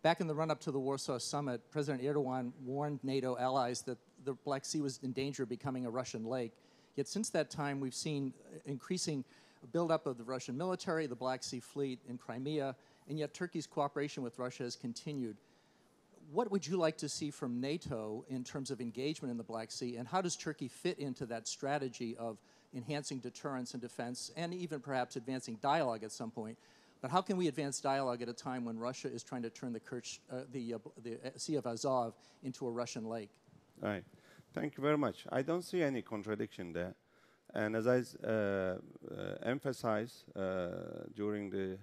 Back in the run-up to the Warsaw Summit, President Erdogan warned NATO allies that the Black Sea was in danger of becoming a Russian lake. Yet since that time, we've seen increasing buildup of the Russian military, the Black Sea Fleet in Crimea, and yet Turkey's cooperation with Russia has continued. What would you like to see from NATO in terms of engagement in the Black Sea, and how does Turkey fit into that strategy of enhancing deterrence and defense, and even perhaps advancing dialogue at some point? But how can we advance dialogue at a time when Russia is trying to turn the Sea of Azov into a Russian lake? All right. Thank you very much. I don't see any contradiction there. And as I emphasized during the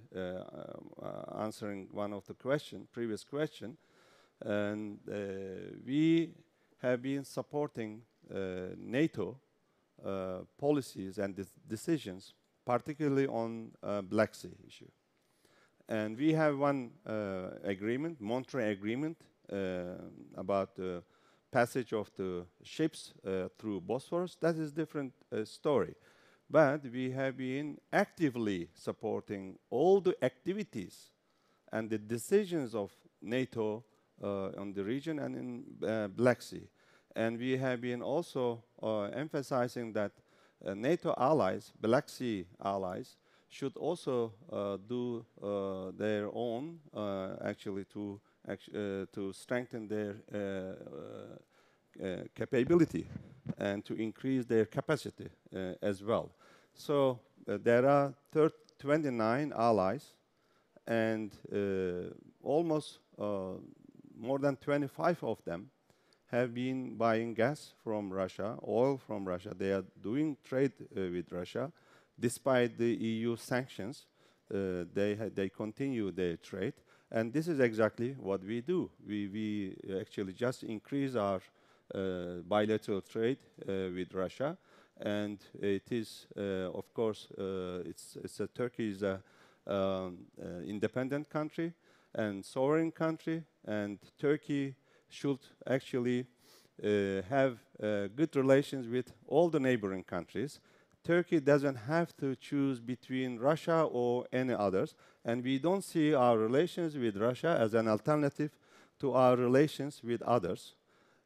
answering one of the previous question, and we have been supporting NATO policies and decisions, particularly on Black Sea issue. And we have one agreement, Montreux Agreement, about the passage of the ships through Bosphorus. That is a different story. But we have been actively supporting all the activities and the decisions of NATO on the region and in Black Sea. And we have been also emphasizing that NATO allies, Black Sea allies, should also do their own, actually, to strengthen their capability and to increase their capacity as well. So there are 29 allies, and almost more than 25 of them have been buying gas from Russia, oil from Russia. They are doing trade with Russia. Despite the EU sanctions, they continue their trade. And this is exactly what we do. We actually just increase our bilateral trade with Russia. And it is, of course, Turkey is an independent country and sovereign country. And Turkey should actually have good relations with all the neighboring countries. Turkey doesn't have to choose between Russia or any others, and we don't see our relations with Russia as an alternative to our relations with others.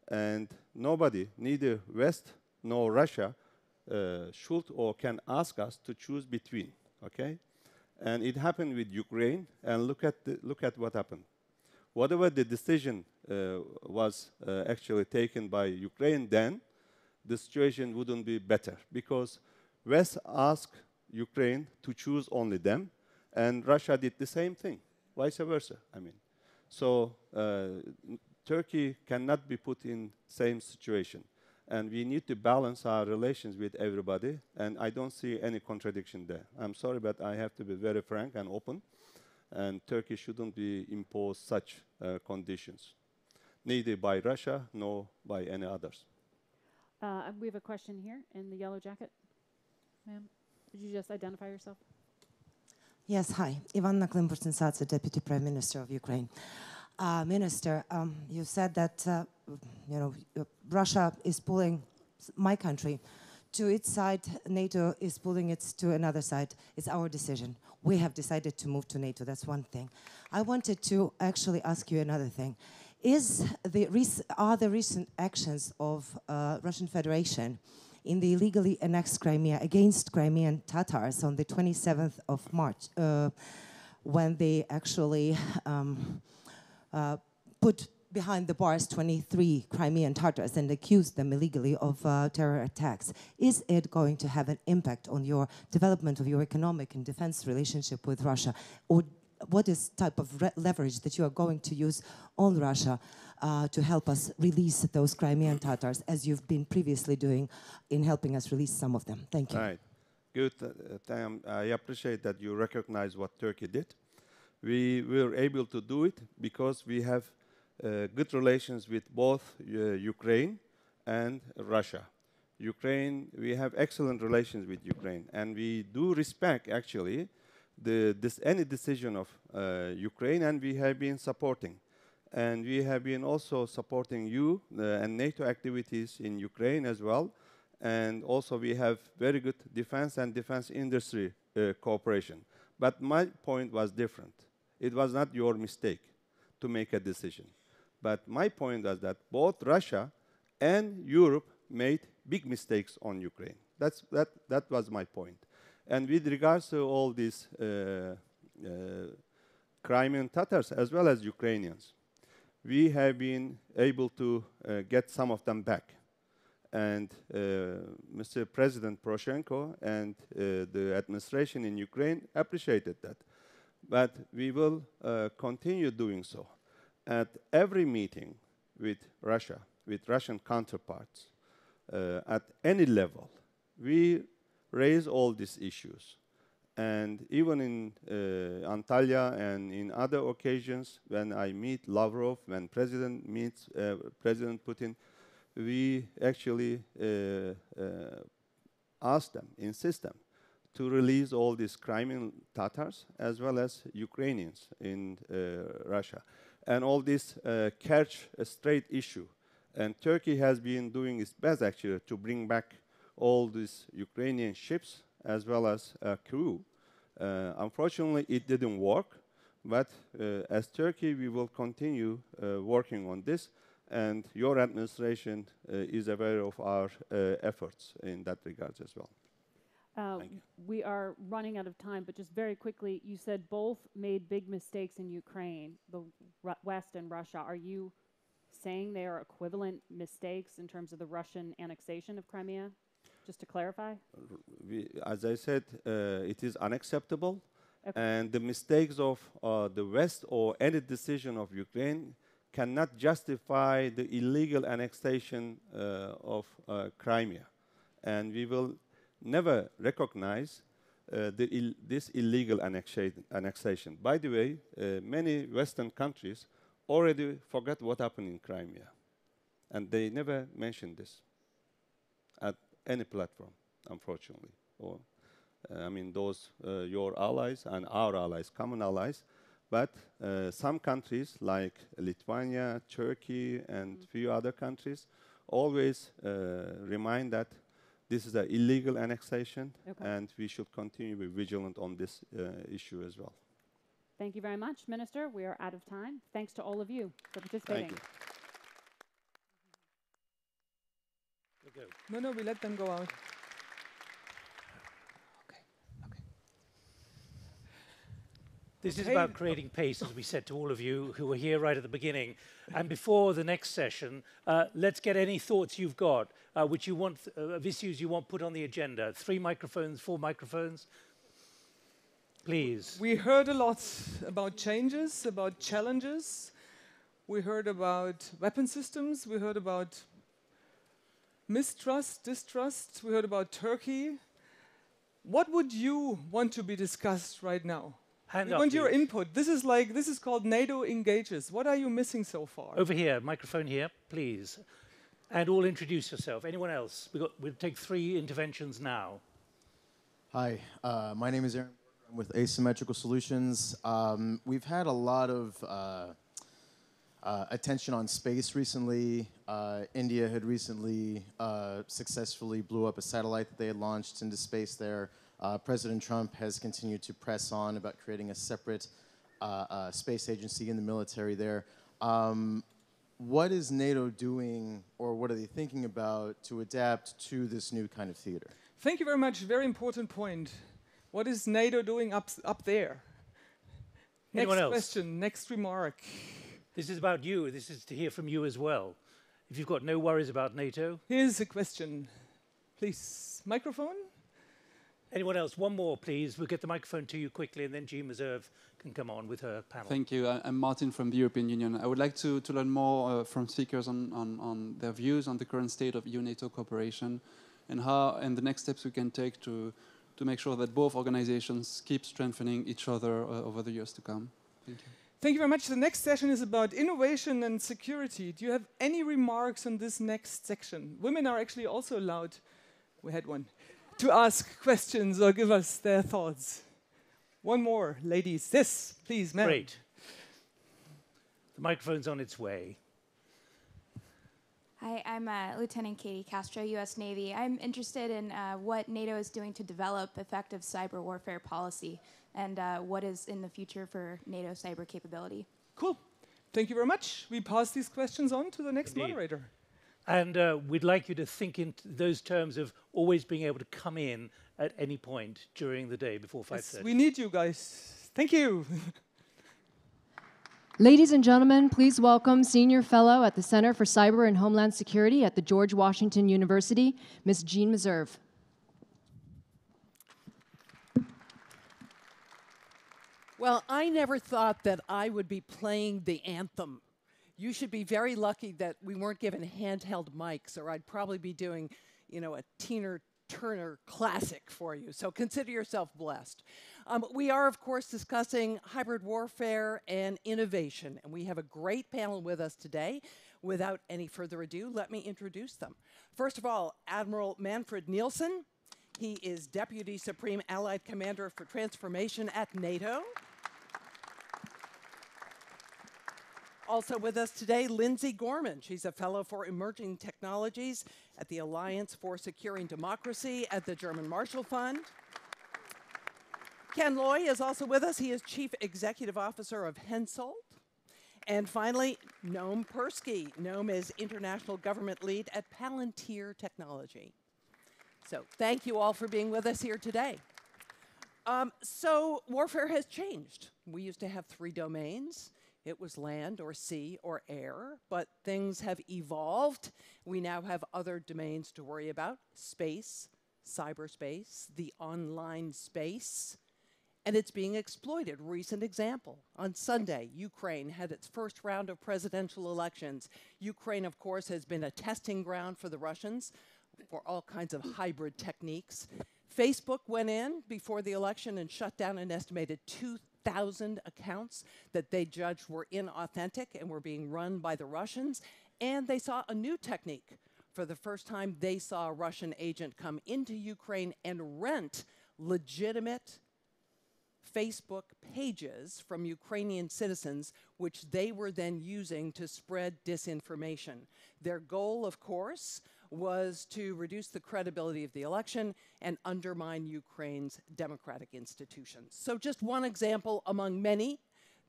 And nobody, neither West nor Russia, should or can ask us to choose between. Okay, and it happened with Ukraine, and look at what happened. Whatever the decision was actually taken by Ukraine then, the situation wouldn't be better, because West asked Ukraine to choose only them, and Russia did the same thing, vice versa. I mean, so Turkey cannot be put in same situation, and we need to balance our relations with everybody, and I don't see any contradiction there. I'm sorry, but I have to be very frank and open, and Turkey shouldn't be imposed such conditions, neither by Russia nor by any others. We have a question here in the yellow jacket. Ma'am, would you just identify yourself? Yes, hi. Ivana Klimbursin-Satsa, Deputy Prime Minister of Ukraine. Minister, you said that Russia is pulling my country to its side, NATO is pulling it to another side. It's our decision. We have decided to move to NATO. That's one thing. I wanted to actually ask you another thing. Are the recent actions of Russian Federation in the illegally annexed Crimea against Crimean Tatars on the 27th of March, when they actually put behind the bars 23 Crimean Tatars and accused them illegally of terror attacks. Is it going to have an impact on your development of your economic and defense relationship with Russia? Or what is type of leverage that you are going to use on Russia to help us release those Crimean Tatars, as you've been previously doing in helping us release some of them? Thank you. All right. Good. I appreciate that you recognize what Turkey did. We were able to do it because we have good relations with both Ukraine and Russia. We have excellent relations with Ukraine, and we do respect, actually, any decision of Ukraine, and we have been supporting. And we have been also supporting you and NATO activities in Ukraine as well. And also we have very good defense and defense industry cooperation. But my point was different. It was not your mistake to make a decision. But my point was that both Russia and Europe made big mistakes on Ukraine. That was my point. And with regards to all these Crimean Tatars as well as Ukrainians, we have been able to get some of them back. And Mr. President Poroshenko and the administration in Ukraine appreciated that. But we will continue doing so. At every meeting with Russia, with Russian counterparts, at any level, we raise all these issues. And even in Antalya and in other occasions, when I meet Lavrov, when President meets President Putin, we actually ask them, insist them, to release all these Crimean Tatars as well as Ukrainians in Russia. And all this Kerch Strait issue. And Turkey has been doing its best, actually, to bring back all these Ukrainian ships as well as crew. Unfortunately, it didn't work. But as Turkey, we will continue working on this. And your administration is aware of our efforts in that regard as well. We are running out of time, but just very quickly, you said both made big mistakes in Ukraine, the West and Russia. Are you saying they are equivalent mistakes in terms of the Russian annexation of Crimea? Just to clarify? As I said, it is unacceptable. Okay. And the mistakes of the West or any decision of Ukraine cannot justify the illegal annexation of Crimea. And we will never recognize this illegal annexation. By the way, many Western countries already forgot what happened in Crimea. And they never mentioned this at any platform, unfortunately. Or, I mean, those, your allies and our allies, common allies. But some countries like Lithuania, Turkey, and few other countries always remind that this is an illegal annexation, and we should continue to be vigilant on this issue as well. Thank you very much, Minister. We are out of time. Thanks to all of you for participating. Thank you. No, we let them go out. This is about creating pace, as we said to all of you who were here right at the beginning. And before the next session, let's get any thoughts you've got, which you want, of issues you want put on the agenda. 3 microphones, 4 microphones. Please. We heard a lot about changes, about challenges. We heard about weapon systems. We heard about mistrust, distrust. We heard about Turkey. What would you want to be discussed right now? Hand we up, want your please. input. This is called NATO Engages. What are you missing so far? Over here, microphone here, please. And all introduce yourself. Anyone else? We'll take 3 interventions now. Hi, my name is Aaron. I'm with Asymmetrical Solutions. We've had a lot of attention on space recently. India had recently successfully blew up a satellite that they had launched into space there. President Trump has continued to press on about creating a separate space agency in the military there. What is NATO doing, or what are they thinking about to adapt to this new kind of theater? Thank you very much. Very important point. What is NATO doing up there? Anyone Next else? question, next remark. This is about you. This is to hear from you as well. If you've got no worries about NATO. Here's a question. Please, microphone. Anyone else? One more, please. We'll get the microphone to you quickly, and then Jean Meserve can come on with her panel. Thank you. I'm Martin from the European Union. I would like to learn more from speakers on their views on the current state of EU-NATO cooperation and the next steps we can take to make sure that both organizations keep strengthening each other over the years to come. Thank you. Thank you very much. The next session is about innovation and security. Do you have any remarks on this next section? Women are actually also allowed, we had one, to ask questions or give us their thoughts. One more, ladies. Yes, please, ma'am. Great. The microphone's on its way. Hi, I'm Lieutenant Katie Castro, U.S. Navy. I'm interested in what NATO is doing to develop effective cyber warfare policy and what is in the future for NATO cyber capability. Cool. Thank you very much. We pass these questions on to the next Indeed. moderator. And we'd like you to think in those terms of always being able to come in at any point during the day before 5:30. Yes, we need you guys. Thank you. Ladies and gentlemen, please welcome Senior Fellow at the Center for Cyber and Homeland Security at the George Washington University, Ms. Jean Meserve. Well, I never thought that I would be playing the anthem. You should be very lucky that we weren't given handheld mics, or I'd probably be doing, you know, a Tina Turner classic for you. So consider yourself blessed. We are, of course, discussing hybrid warfare and innovation, and we have a great panel with us today. Without any further ado, let me introduce them. First of all, Admiral Manfred Nielsen. He is Deputy Supreme Allied Commander for Transformation at NATO. Also with us today, Lindsay Gorman. She's a Fellow for Emerging Technologies at the Alliance for Securing Democracy at the German Marshall Fund. Ken Loy is also with us. He is Chief Executive Officer of Hensoldt. And finally, Noam Persky. Noam is International Government Lead at Palantir Technology. So thank you all for being with us here today. So warfare has changed. We used to have 3 domains. It was land or sea or air, but things have evolved. We now have other domains to worry about: space, cyberspace, the online space, and it's being exploited. Recent example, on Sunday, Ukraine had its first round of presidential elections. Ukraine, of course, has been a testing ground for the Russians for all kinds of hybrid techniques. Facebook went in before the election and shut down an estimated 2,000 accounts that they judged were inauthentic and were being run by the Russians. And they saw a new technique. For the first time, they saw a Russian agent come into Ukraine and rent legitimate Facebook pages from Ukrainian citizens, which they were then using to spread disinformation. Their goal, of course, was to reduce the credibility of the election and undermine Ukraine's democratic institutions. So just one example among many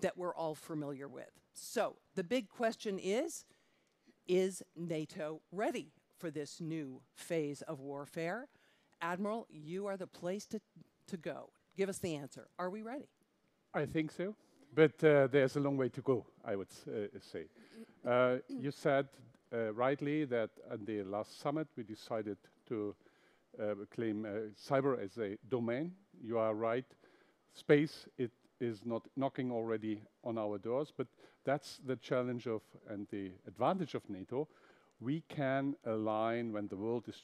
that we're all familiar with. So the big question is NATO ready for this new phase of warfare? Admiral, you are the place to go. Give us the answer. Are we ready? I think so, but there's a long way to go, I would say. You said rightly that at the last summit we decided to claim cyber as a domain. You are right. Space, it is not knocking already on our doors, but that's the challenge of and the advantage of NATO. We can align when the world is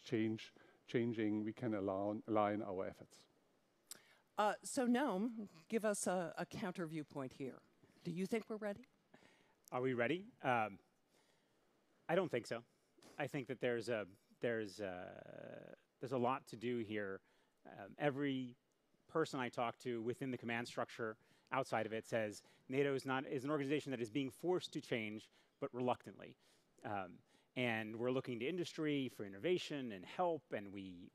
changing, we can align our efforts. So Noam, give us a counter viewpoint here. Do you think we're ready? Are we ready? I don't think so. I think that there's a lot to do here. Every person I talk to within the command structure, outside of it, says NATO is an organization that is being forced to change, but reluctantly. And we're looking to industry for innovation and help, and we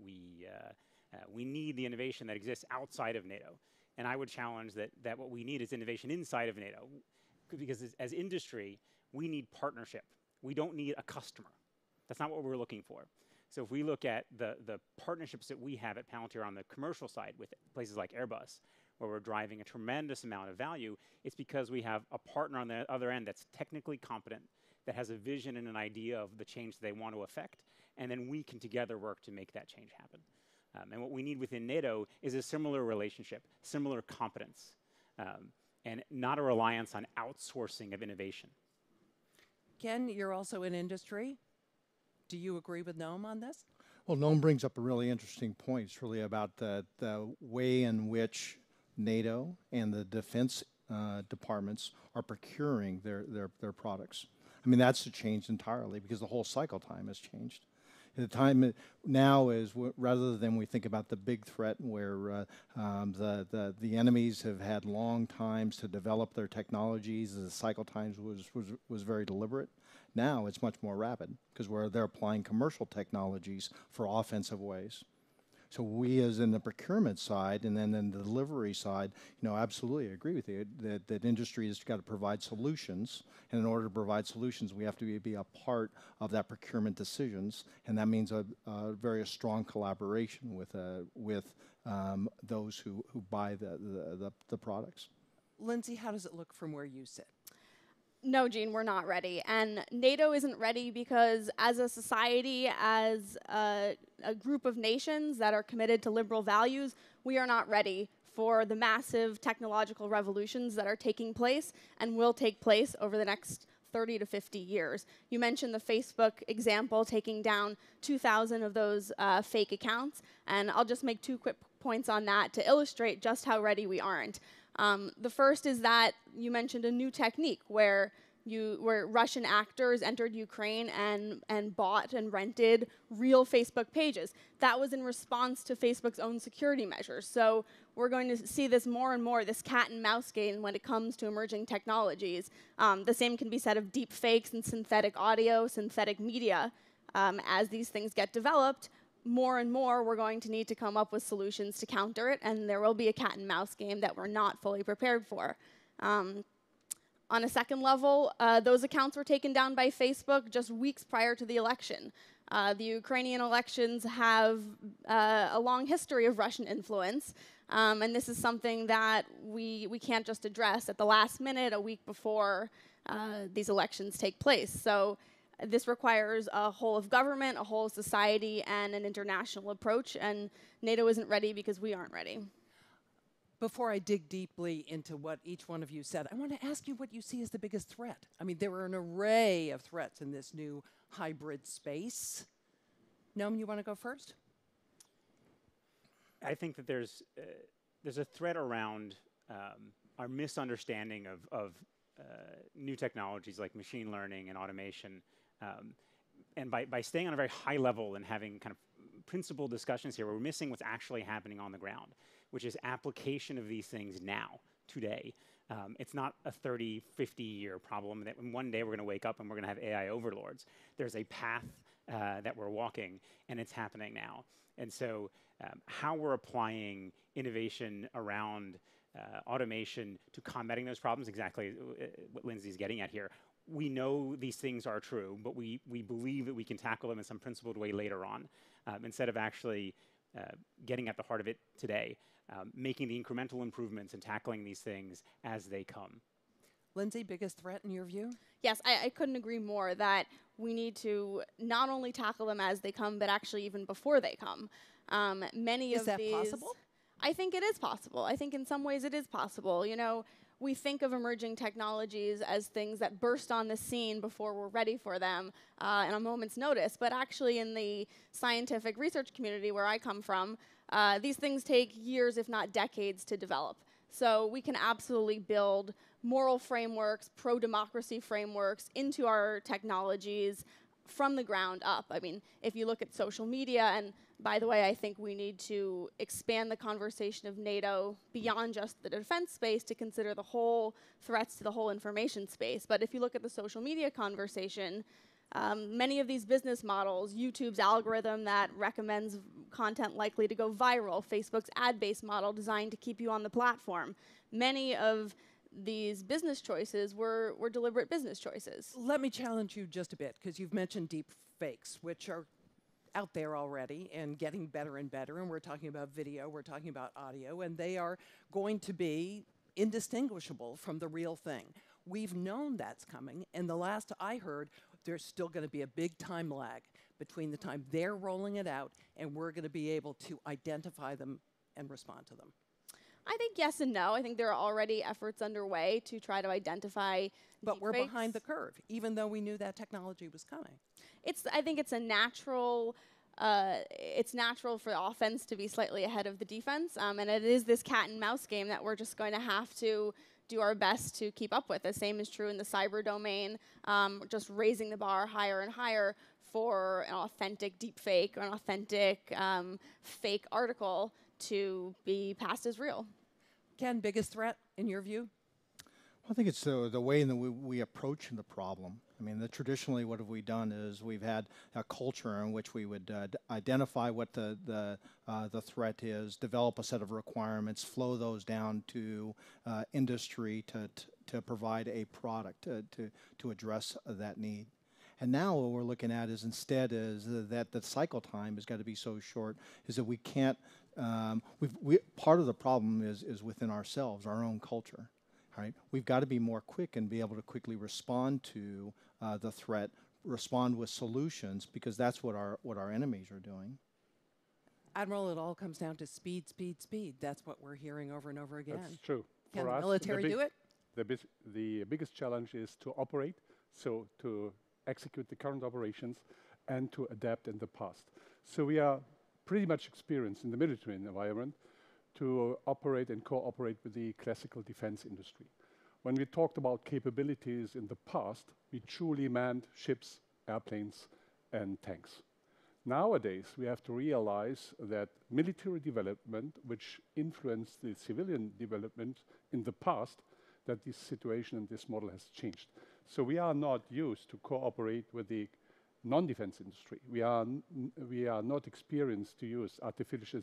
need the innovation that exists outside of NATO. And I would challenge that what we need is innovation inside of NATO, because as industry, we need partnership. We don't need a customer. That's not what we're looking for. So if we look at the partnerships that we have at Palantir on the commercial side with places like Airbus, where we're driving a tremendous amount of value, it's because we have a partner on the other end that's technically competent, that has a vision and an idea of the change they want to affect, and then we can together work to make that change happen. And what we need within NATO is a similar relationship, similar competence, and not a reliance on outsourcing of innovation. Ken, you're also in industry. Do you agree with Noam on this? Well, Noam brings up a really interesting point. It's really about the way in which NATO and the defense departments are procuring their products. I mean, that's changed entirely because the whole cycle time has changed. The time now is rather than we think about the big threat where the enemies have had long times to develop their technologies, the cycle times was very deliberate. Now it's much more rapid because they're applying commercial technologies for offensive ways. So we, as in the procurement side and then in the delivery side, absolutely agree with you that industry has got to provide solutions. And in order to provide solutions, we have to be a part of that procurement decisions. And that means a very strong collaboration with those who buy the products. Lindsay, how does it look from where you sit? No, Jean, we're not ready. And NATO isn't ready because as a society, as a group of nations that are committed to liberal values, we are not ready for the massive technological revolutions that are taking place and will take place over the next 30 to 50 years. You mentioned the Facebook example, taking down 2,000 of those fake accounts. And I'll just make 2 quick points on that to illustrate just how ready we aren't. The first is that you mentioned a new technique where Russian actors entered Ukraine and bought and rented real Facebook pages. That was in response to Facebook's own security measures. So we're going to see this more and more, this cat and mouse game when it comes to emerging technologies. The same can be said of deep fakes and synthetic audio, synthetic media. As these things get developed, more and more, we're going to need to come up with solutions to counter it, and there will be a cat and mouse game that we're not fully prepared for. On a second level, those accounts were taken down by Facebook just weeks prior to the election. The Ukrainian elections have a long history of Russian influence, and this is something that we can't just address at the last minute, a week before these elections take place. So this requires a whole of government, a whole of society, and an international approach, and NATO isn't ready because we aren't ready. Before I dig deeply into what each one of you said, I want to ask you what you see as the biggest threat. I mean, there are an array of threats in this new hybrid space. Noam, you want to go first? I think that there's a threat around our misunderstanding of new technologies like machine learning and automation. And by staying on a very high level and having kind of principled discussions here, we're missing what's actually happening on the ground, which is application of these things now, today. It's not a 30, 50-year problem that one day we're going to wake up and we're going to have AI overlords. There's a path that we're walking, and it's happening now. And so how we're applying innovation around automation to combating those problems, exactly what Lindsay's getting at here. We know these things are true, but we believe that we can tackle them in some principled way later on, instead of actually getting at the heart of it today, making the incremental improvements and tackling these things as they come. Lindsay, biggest threat in your view? Yes, I couldn't agree more that we need to not only tackle them as they come, but actually even before they come. Is that possible? I think it is possible. I think in some ways it is possible. You know, we think of emerging technologies as things that burst on the scene before we're ready for them in a moment's notice. But actually in the scientific research community where I come from, these things take years, if not decades, to develop. So we can absolutely build moral frameworks, pro-democracy frameworks into our technologies from the ground up. I mean, if you look at social media, and by the way, I think we need to expand the conversation of NATO beyond just the defense space to consider the whole threats to the whole information space. But if you look at the social media conversation, many of these business models, YouTube's algorithm that recommends content likely to go viral, Facebook's ad-based model designed to keep you on the platform, many of these business choices were deliberate business choices. Let me challenge you just a bit, because you've mentioned deep fakes, which are out there already and getting better and better. And we're talking about video, we're talking about audio, and they are going to be indistinguishable from the real thing. We've known that's coming, and the last I heard, there's still going to be a big time lag between the time they're rolling it out and we're going to be able to identify them and respond to them. I think yes and no. I think there are already efforts underway to try to identify But we're deepfakes. behind the curve, even though we knew that technology was coming. I think it's a natural. It's natural for the offense to be slightly ahead of the defense, and it is this cat and mouse game that we're just going to have to do our best to keep up with. The same is true in the cyber domain, just raising the bar higher and higher for an authentic deepfake or an authentic fake article to be passed as real. Ken, biggest threat in your view? I think it's the way in that we approach the problem. I mean, traditionally, what have we done is we've had a culture in which we would identify what the threat is, develop a set of requirements, flow those down to industry to provide a product to address that need. And now what we're looking at is instead is that the cycle time has got to be so short is that we can't. Part of the problem is within ourselves, our own culture. Right? We've got to be more quick and be able to quickly respond to the threat, respond with solutions, because that's what our enemies are doing. Admiral, it all comes down to speed, speed, speed. That's what we're hearing over and over again. That's true. Can For the us, military do it? The biggest challenge is to operate, so to execute the current operations and to adapt in the past. So we are pretty much experienced in the military environment to operate and cooperate with the classical defense industry. When we talked about capabilities in the past, we truly manned ships, airplanes, and tanks. Nowadays, we have to realize that military development, which influenced the civilian development in the past, that this situation and this model has changed. So we are not used to cooperate with the non-defense industry. We are not experienced to use artificial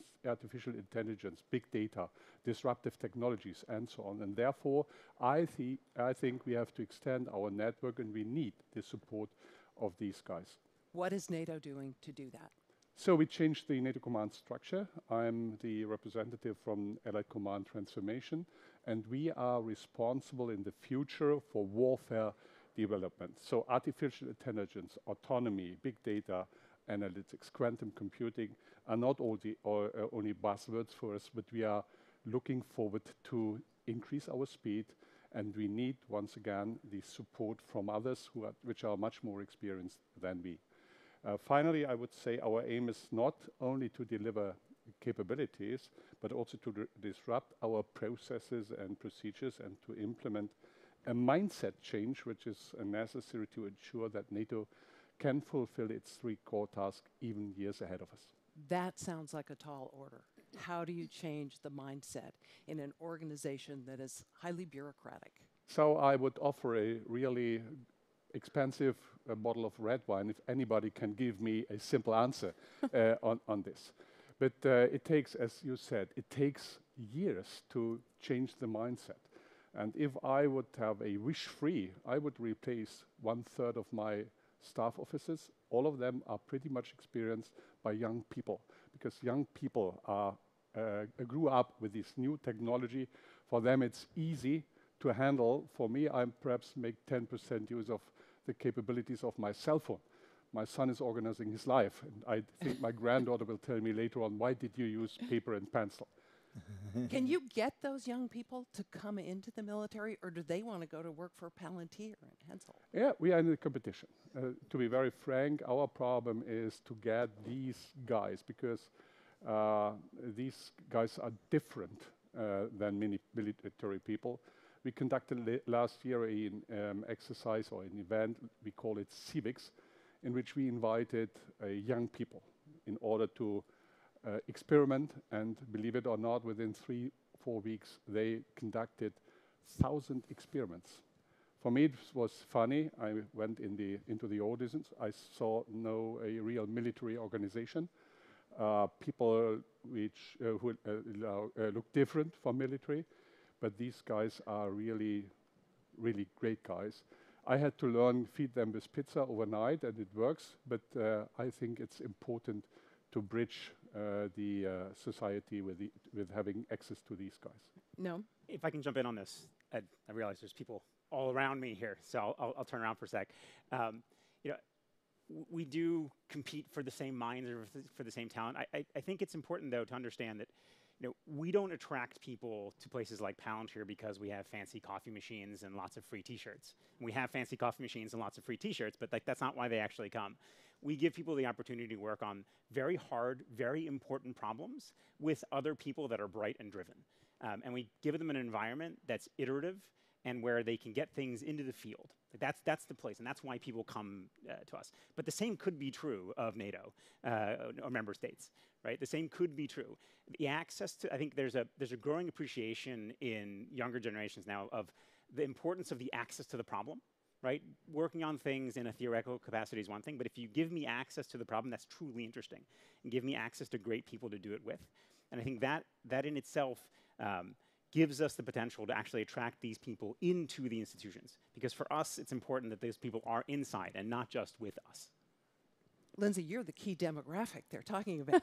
intelligence, big data, disruptive technologies, and so on. And therefore, I think we have to extend our network, and we need the support of these guys. What is NATO doing to do that? So we changed the NATO command structure. I'm the representative from Allied Command Transformation, and we are responsible in the future for warfare development. So artificial intelligence, autonomy, big data, analytics, quantum computing are not only buzzwords for us, but we are looking forward to increase our speed, and we need, once again, the support from others which are much more experienced than we. Finally, I would say our aim is not only to deliver capabilities, but also to disrupt our processes and procedures and to implement a mindset change, which is necessary to ensure that NATO can fulfill its 3 core tasks even years ahead of us. That sounds like a tall order. How do you change the mindset in an organization that is highly bureaucratic? So I would offer a really expensive bottle of red wine if anybody can give me a simple answer on this. But it takes, as you said, it takes years to change the mindset. And if I would have a wish-free, I would replace 1/3 of my staff officers. All of them are pretty much experienced by young people, because young people grew up with this new technology. For them, it's easy to handle. For me, I perhaps make 10% use of the capabilities of my cell phone. My son is organizing his life, and I think my granddaughter will tell me later on, why did you use paper and pencil? Can you get those young people to come into the military, or do they want to go to work for Palantir and Hensoldt? Yeah, we are in the competition. To be very frank, our problem is to get these guys, because these guys are different than many military people. We conducted last year an exercise or an event, we call it Civics, in which we invited young people in order to experiment, and believe it or not, within 3-4 weeks, they conducted 1,000 experiments. For me, it was funny. I went into the audience. I saw a real military organization. People who look different from military, but these guys are really, really great guys. I had to learn, feed them with pizza overnight, and it works, but I think it's important to bridge the society with having access to these guys. No. If I can jump in on this, I realize there's people all around me here, so I'll turn around for a sec. You know, we do compete for the same minds or for the same talent. I think it's important, though, to understand that we don't attract people to places like Palantir because we have fancy coffee machines and lots of free T-shirts. We have fancy coffee machines and lots of free T-shirts, but that's not why they actually come. We give people the opportunity to work on very hard, very important problems with other people that are bright and driven. And we give them an environment that's iterative, and where they can get things into the field. That's the place, and that's why people come to us. But the same could be true of NATO or member states, right? The same could be true. The access to, I think there's a growing appreciation in younger generations now of the importance of the access to the problem, right? Working on things in a theoretical capacity is one thing, but if you give me access to the problem, that's truly interesting, and give me access to great people to do it with. And I think that in itself gives us the potential to actually attract these people into the institutions. Because for us, it's important that those people are inside and not just with us. Lindsay, you're the key demographic they're talking about.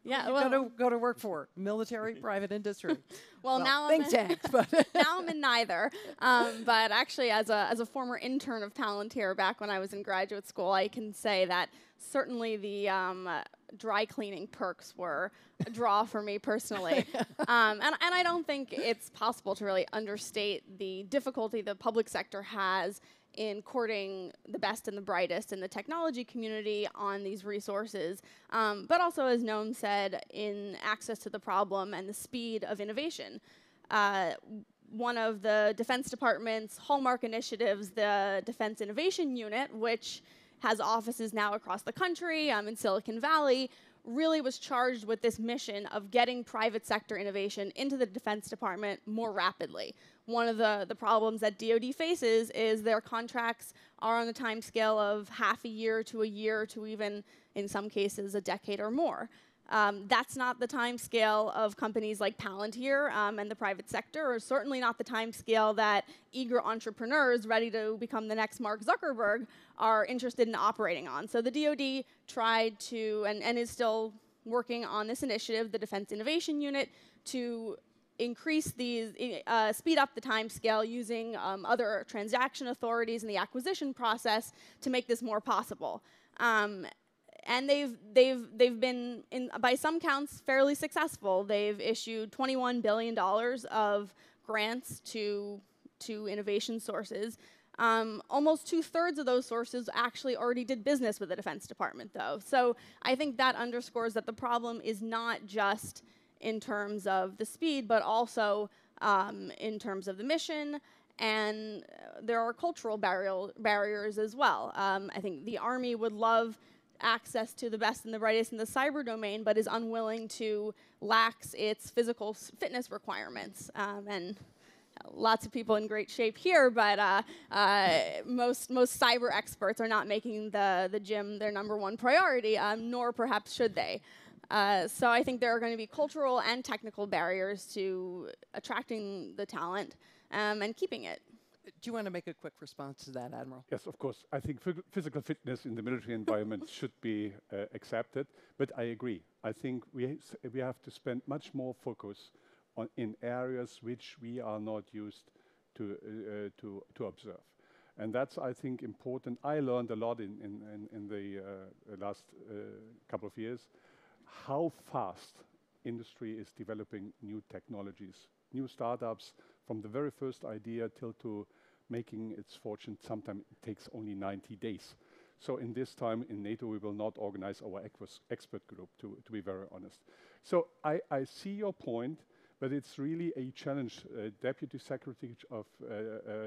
Yeah, well, go to work for military, private industry. Well, now think I'm tanks, but now I'm in neither. But actually, as a former intern of Palantir back when I was in graduate school, I can say that certainly the dry cleaning perks were a draw for me personally. And I don't think it's possible to really understate the difficulty the public sector has in courting the best and the brightest in the technology community on these resources, but also, as Noam said, in access to the problem and the speed of innovation. One of the Defense Department's hallmark initiatives, the Defense Innovation Unit, which has offices now across the country, in Silicon Valley, really was charged with this mission of getting private sector innovation into the Defense Department more rapidly. One of the problems that DoD faces is their contracts are on the time scale of half a year to even, in some cases, a decade or more. That's not the time scale of companies like Palantir and the private sector, or certainly not the time scale that eager entrepreneurs ready to become the next Mark Zuckerberg are interested in operating on. So the DoD tried to, and is still working on this initiative, the Defense Innovation Unit, to increase these, speed up the time scale using other transaction authorities in the acquisition process to make this more possible. And they've been, by some counts, fairly successful. They've issued $21 billion of grants to innovation sources. Almost 2/3 of those sources actually already did business with the Defense Department, though. So I think that underscores that the problem is not just in terms of the speed, but also in terms of the mission. And there are cultural barriers as well. I think the Army would love access to the best and the brightest in the cyber domain, but is unwilling to lax its physical fitness requirements. And lots of people in great shape here, but most cyber experts are not making the gym their #1 priority, nor perhaps should they. So I think there are going to be cultural and technical barriers to attracting the talent and keeping it. Do you want to make a quick response to that, Admiral? Yes, of course. I think physical fitness in the military environment should be accepted, but I agree. I think we have to spend much more focus in areas which we are not used to observe. And that's, I think, important. I learned a lot in the last couple of years, how fast industry is developing new technologies, new startups, from the very first idea till to making its fortune. Sometimes it takes only 90 days. So in this time in NATO, we will not organize our expert group, to be very honest. So I see your point, but it's really a challenge. Deputy Secretary of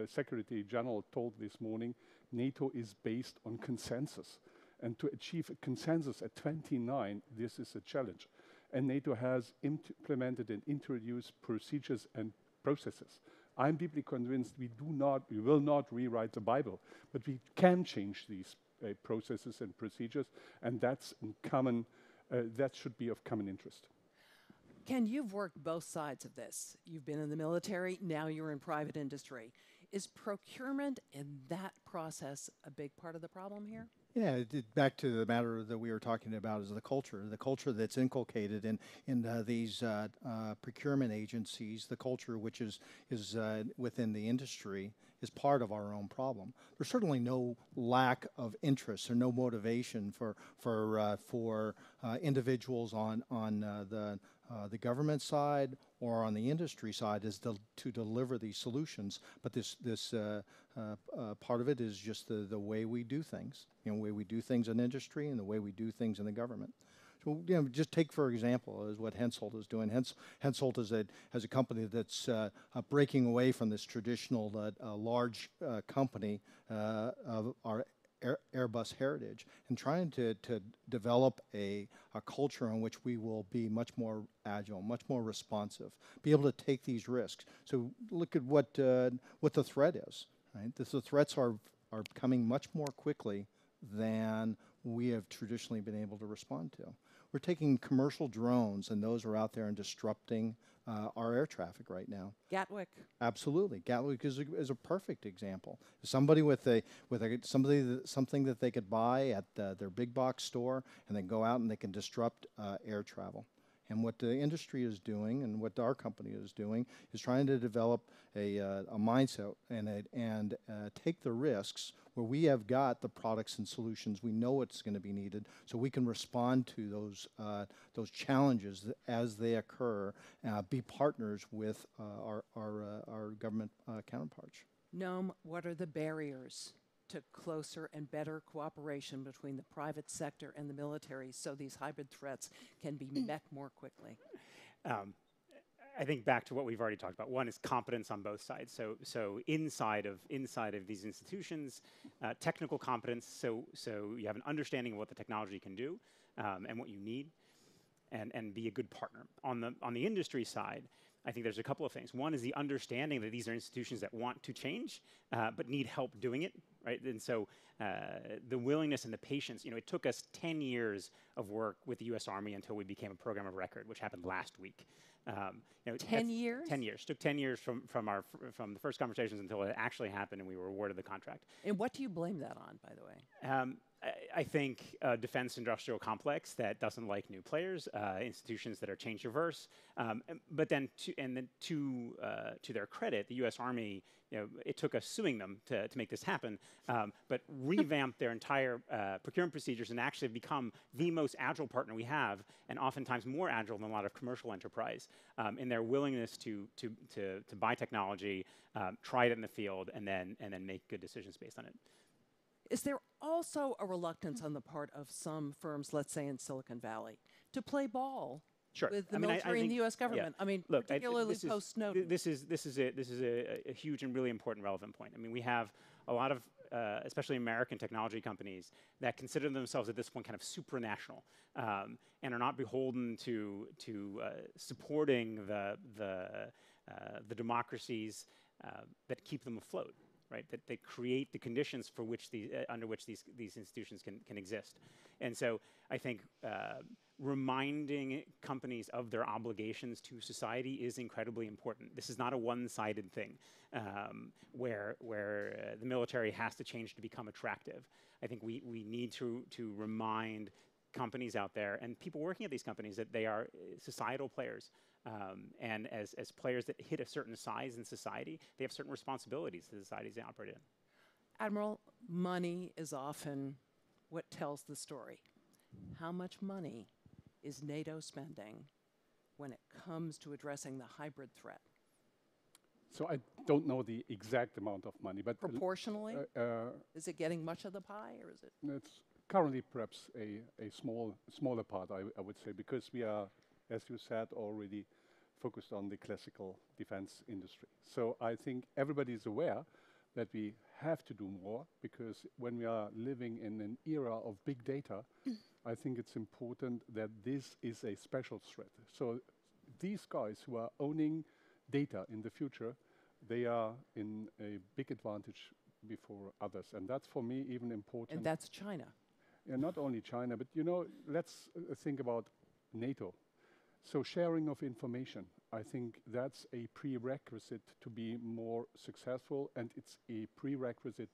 Secretary General told this morning, NATO is based on consensus. And to achieve a consensus at 29, this is a challenge. And NATO has implemented and introduced procedures and processes. I'm deeply convinced we will not rewrite the Bible, but we can change these processes and procedures, and that's in common. That should be of common interest. Ken, you've worked both sides of this. You've been in the military, now you're in private industry. Is procurement in that process a big part of the problem here? Yeah, back to the matter that we were talking about is the culture that's inculcated in these procurement agencies, the culture which is within the industry is part of our own problem. There's certainly no lack of interest or no motivation for individuals on the government side or on the industry side is to deliver these solutions. But this part of it is just the way we do things, the way we do things in industry and the way we do things in the government. So, just take for example is what Hensoldt is doing. Hensoldt is has a company that's breaking away from this traditional large company of our Airbus heritage and trying to develop a culture in which we will be much more agile, much more responsive, be able to take these risks. So look at what the threat is. Right? The threats are coming much more quickly than we have traditionally been able to respond to. We're taking commercial drones, and those are out there and disrupting our air traffic right now. Gatwick. Absolutely, Gatwick is a perfect example. Somebody with something that they could buy at their big box store, and then go out and they can disrupt air travel. And what the industry is doing, and what our company is doing, is trying to develop a mindset and take the risks where we have got the products and solutions. We know what's going to be needed, so we can respond to those challenges as they occur. Be partners with our government counterparts. Noam, what are the barriers to closer and better cooperation between the private sector and the military so these hybrid threats can be met more quickly? I think back to what we've already talked about. One is competence on both sides. So inside of these institutions, technical competence. So you have an understanding of what the technology can do and what you need, and be a good partner. On the industry side, I think there's a couple of things. One is the understanding that these are institutions that want to change, but need help doing it, right? And so the willingness and the patience, it took us 10 years of work with the US Army until we became a program of record, which happened last week. 10 years? 10 years. Took 10 years from the first conversations until it actually happened and we were awarded the contract. And what do you blame that on, by the way? I think a defense industrial complex that doesn't like new players, institutions that are change averse, but then to their credit, the U.S. Army, it took us suing them to make this happen, but revamped their entire procurement procedures and actually become the most agile partner we have, and oftentimes more agile than a lot of commercial enterprise in their willingness to buy technology, try it in the field, and then make good decisions based on it. Is there also a reluctance on the part of some firms, let's say in Silicon Valley, to play ball with the military and the U.S. government? Yeah. I mean, look, particularly post-Snowden. This is a huge and really important, relevant point. I mean, we have a lot of, especially American technology companies, that consider themselves at this point kind of supranational and are not beholden to supporting the democracies that keep them afloat. Right, that they create the conditions for which under which these institutions can exist. And so I think reminding companies of their obligations to society is incredibly important. This is not a one-sided thing where the military has to change to become attractive. I think we need to remind companies out there and people working at these companies that they are societal players. And as players that hit a certain size in society, they have certain responsibilities to the societies they operate in. Admiral, money is often what tells the story. How much money is NATO spending when it comes to addressing the hybrid threat? So I don't know the exact amount of money, but proportionally, is it getting much of the pie, or is it? It's currently perhaps a smaller part, I would say, because we are, as you said, already focused on the classical defense industry. So I think everybody is aware that we have to do more, because when we are living in an era of big data, I think it's important that this is a special threat. So these guys who are owning data in the future, they are in a big advantage before others. And that's, for me, even important. And that's China. Yeah, not only China, but, let's think about NATO. So sharing of information, I think that's a prerequisite to be more successful, and it's a prerequisite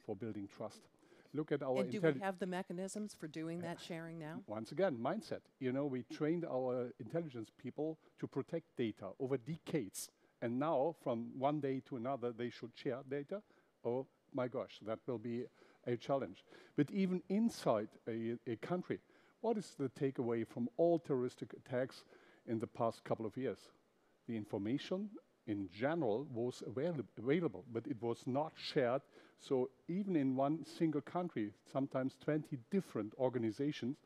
for building trust. Look at our... And do we have the mechanisms for doing that sharing now? Once again, mindset. We trained our intelligence people to protect data over decades. And now, from one day to another, they should share data. Oh my gosh, that will be a challenge. But even inside a country, what is the takeaway from all terroristic attacks in the past couple of years? The information in general was available, but it was not shared. So even in one single country, sometimes 20 different organizations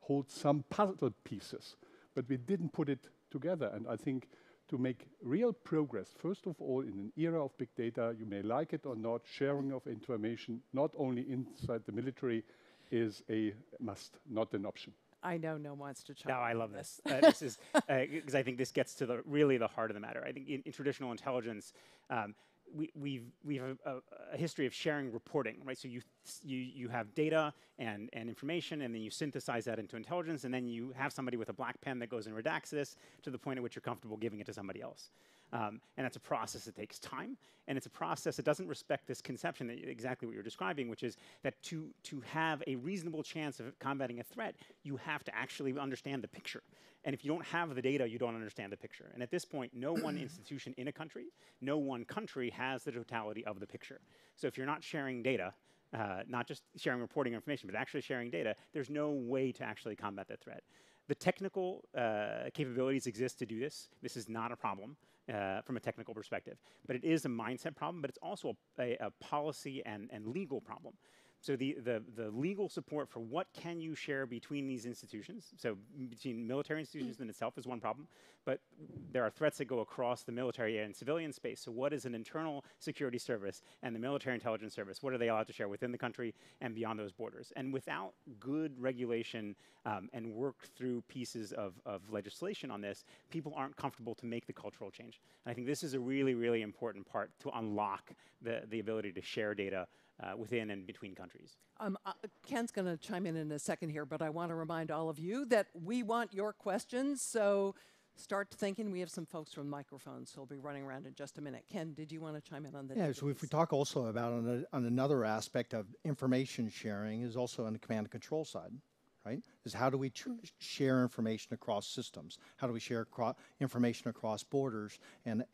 hold some puzzle pieces, but we didn't put it together. And I think to make real progress, first of all, in an era of big data, you may like it or not, sharing of information, not only inside the military, is a must, not an option. I know no one wants to chime No, I in love on this. This is because I think this gets to really the heart of the matter. I think in traditional intelligence, we have a history of sharing reporting, right? So you have data and information, and then you synthesize that into intelligence, and then you have somebody with a black pen that goes and redacts this to the point at which you're comfortable giving it to somebody else. And that's a process that takes time, and it's a process that doesn't respect this conception that exactly what you're describing, which is that to have a reasonable chance of combating a threat, you have to actually understand the picture. And if you don't have the data, you don't understand the picture. And at this point, no one institution in a country, no one country has the totality of the picture. So if you're not sharing data, not just sharing reporting information, but actually sharing data, there's no way to actually combat that threat. The technical capabilities exist to do this. This is not a problem from a technical perspective. But it is a mindset problem, but it's also a policy and legal problem. So the legal support for what can you share between these institutions, so between military institutions in itself is one problem, but there are threats that go across the military and civilian space. So what is an internal security service and the military intelligence service? What are they allowed to share within the country and beyond those borders? And without good regulation and work through pieces of legislation on this, people aren't comfortable to make the cultural change. And I think this is a really, really important part to unlock the ability to share data within and between countries. Ken's going to chime in a second here, but I want to remind all of you that we want your questions, so start thinking. We have some folks from microphones, so we'll be running around in just a minute. Ken, did you want to chime in on that? Yeah, so if we talk also about on another aspect of information sharing is also on the command and control side, right? Is how do we share information across systems? How do we share information across borders and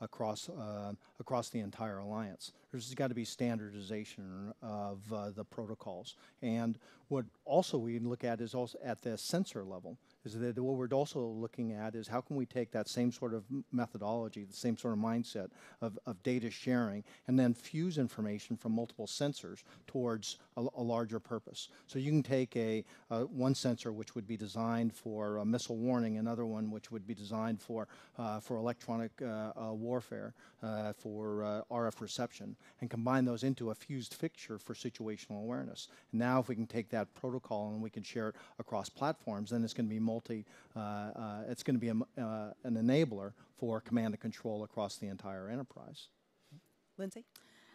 across the entire alliance? There's got to be standardization of the protocols. And what also we look at is also at the sensor level. Is that what we're also looking at is how can we take that same sort of methodology, the same sort of mindset of data sharing, and then fuse information from multiple sensors towards a larger purpose. So you can take one sensor which would be designed for missile warning, another one which would be designed for electronic warfare, for RF reception, and combine those into a fused picture for situational awareness. And now if we can take that protocol and we can share it across platforms, then it's going to be it's going to be an enabler for command and control across the entire enterprise. Lindsay?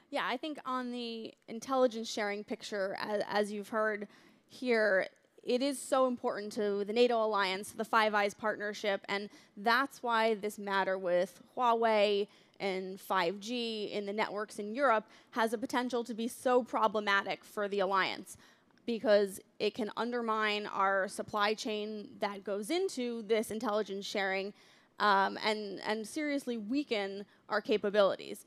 Yeah, I think on the intelligence sharing picture, as you've heard here, it is so important to the NATO alliance, the Five Eyes partnership, and that's why this matter with Huawei and 5G in the networks in Europe has a potential to be so problematic for the alliance, because it can undermine our supply chain that goes into this intelligence sharing and seriously weaken our capabilities.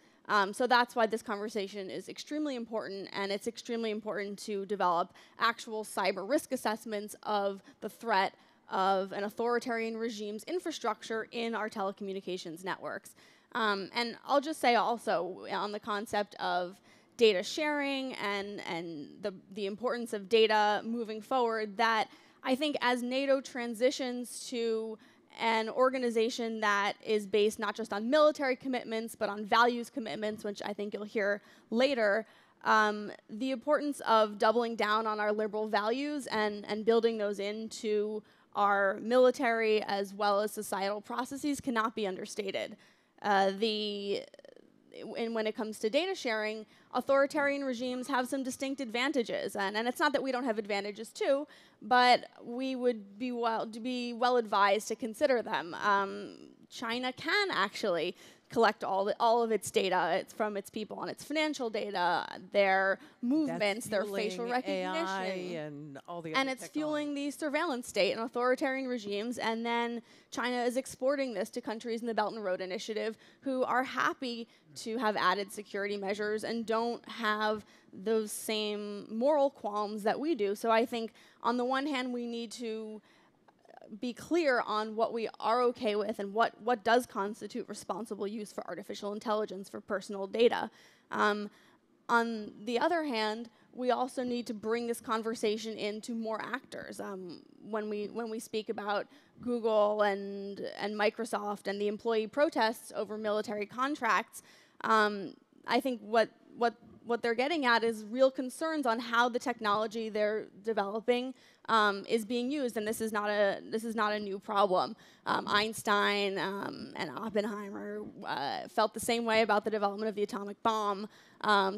So that's why this conversation is extremely important, and it's extremely important to develop actual cyber risk assessments of the threat of an authoritarian regime's infrastructure in our telecommunications networks. And I'll just say also on the concept of data sharing and the importance of data moving forward, that I think as NATO transitions to an organization that is based not just on military commitments, but on values commitments, which I think you'll hear later, the importance of doubling down on our liberal values and building those into our military as well as societal processes cannot be understated. And when it comes to data sharing, authoritarian regimes have some distinct advantages. And it's not that we don't have advantages too, but we would be well advised to consider them. China can actually collect all of its data. It's from its people on its financial data, their movements, their facial recognition. AI and all the other and it's fueling the surveillance state and authoritarian regimes. And then China is exporting this to countries in the Belt and Road Initiative who are happy to have added security measures and don't have those same moral qualms that we do. So I think on the one hand, we need to be clear on what we are okay with and what does constitute responsible use for artificial intelligence for personal data. On the other hand, we also need to bring this conversation into more actors. When we speak about Google and Microsoft and the employee protests over military contracts, I think what they're getting at is real concerns on how the technology they're developing is being used, and this is not a new problem. Einstein and Oppenheimer felt the same way about the development of the atomic bomb.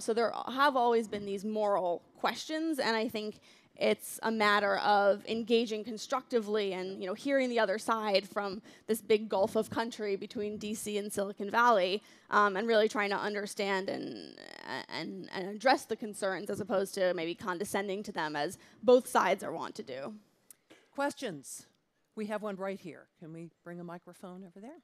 So there have always been these moral questions, and I think it's a matter of engaging constructively and hearing the other side from this big gulf of country between DC and Silicon Valley, and really trying to understand and address the concerns as opposed to maybe condescending to them as both sides are wont to do. Questions? We have one right here. Can we bring a microphone over there?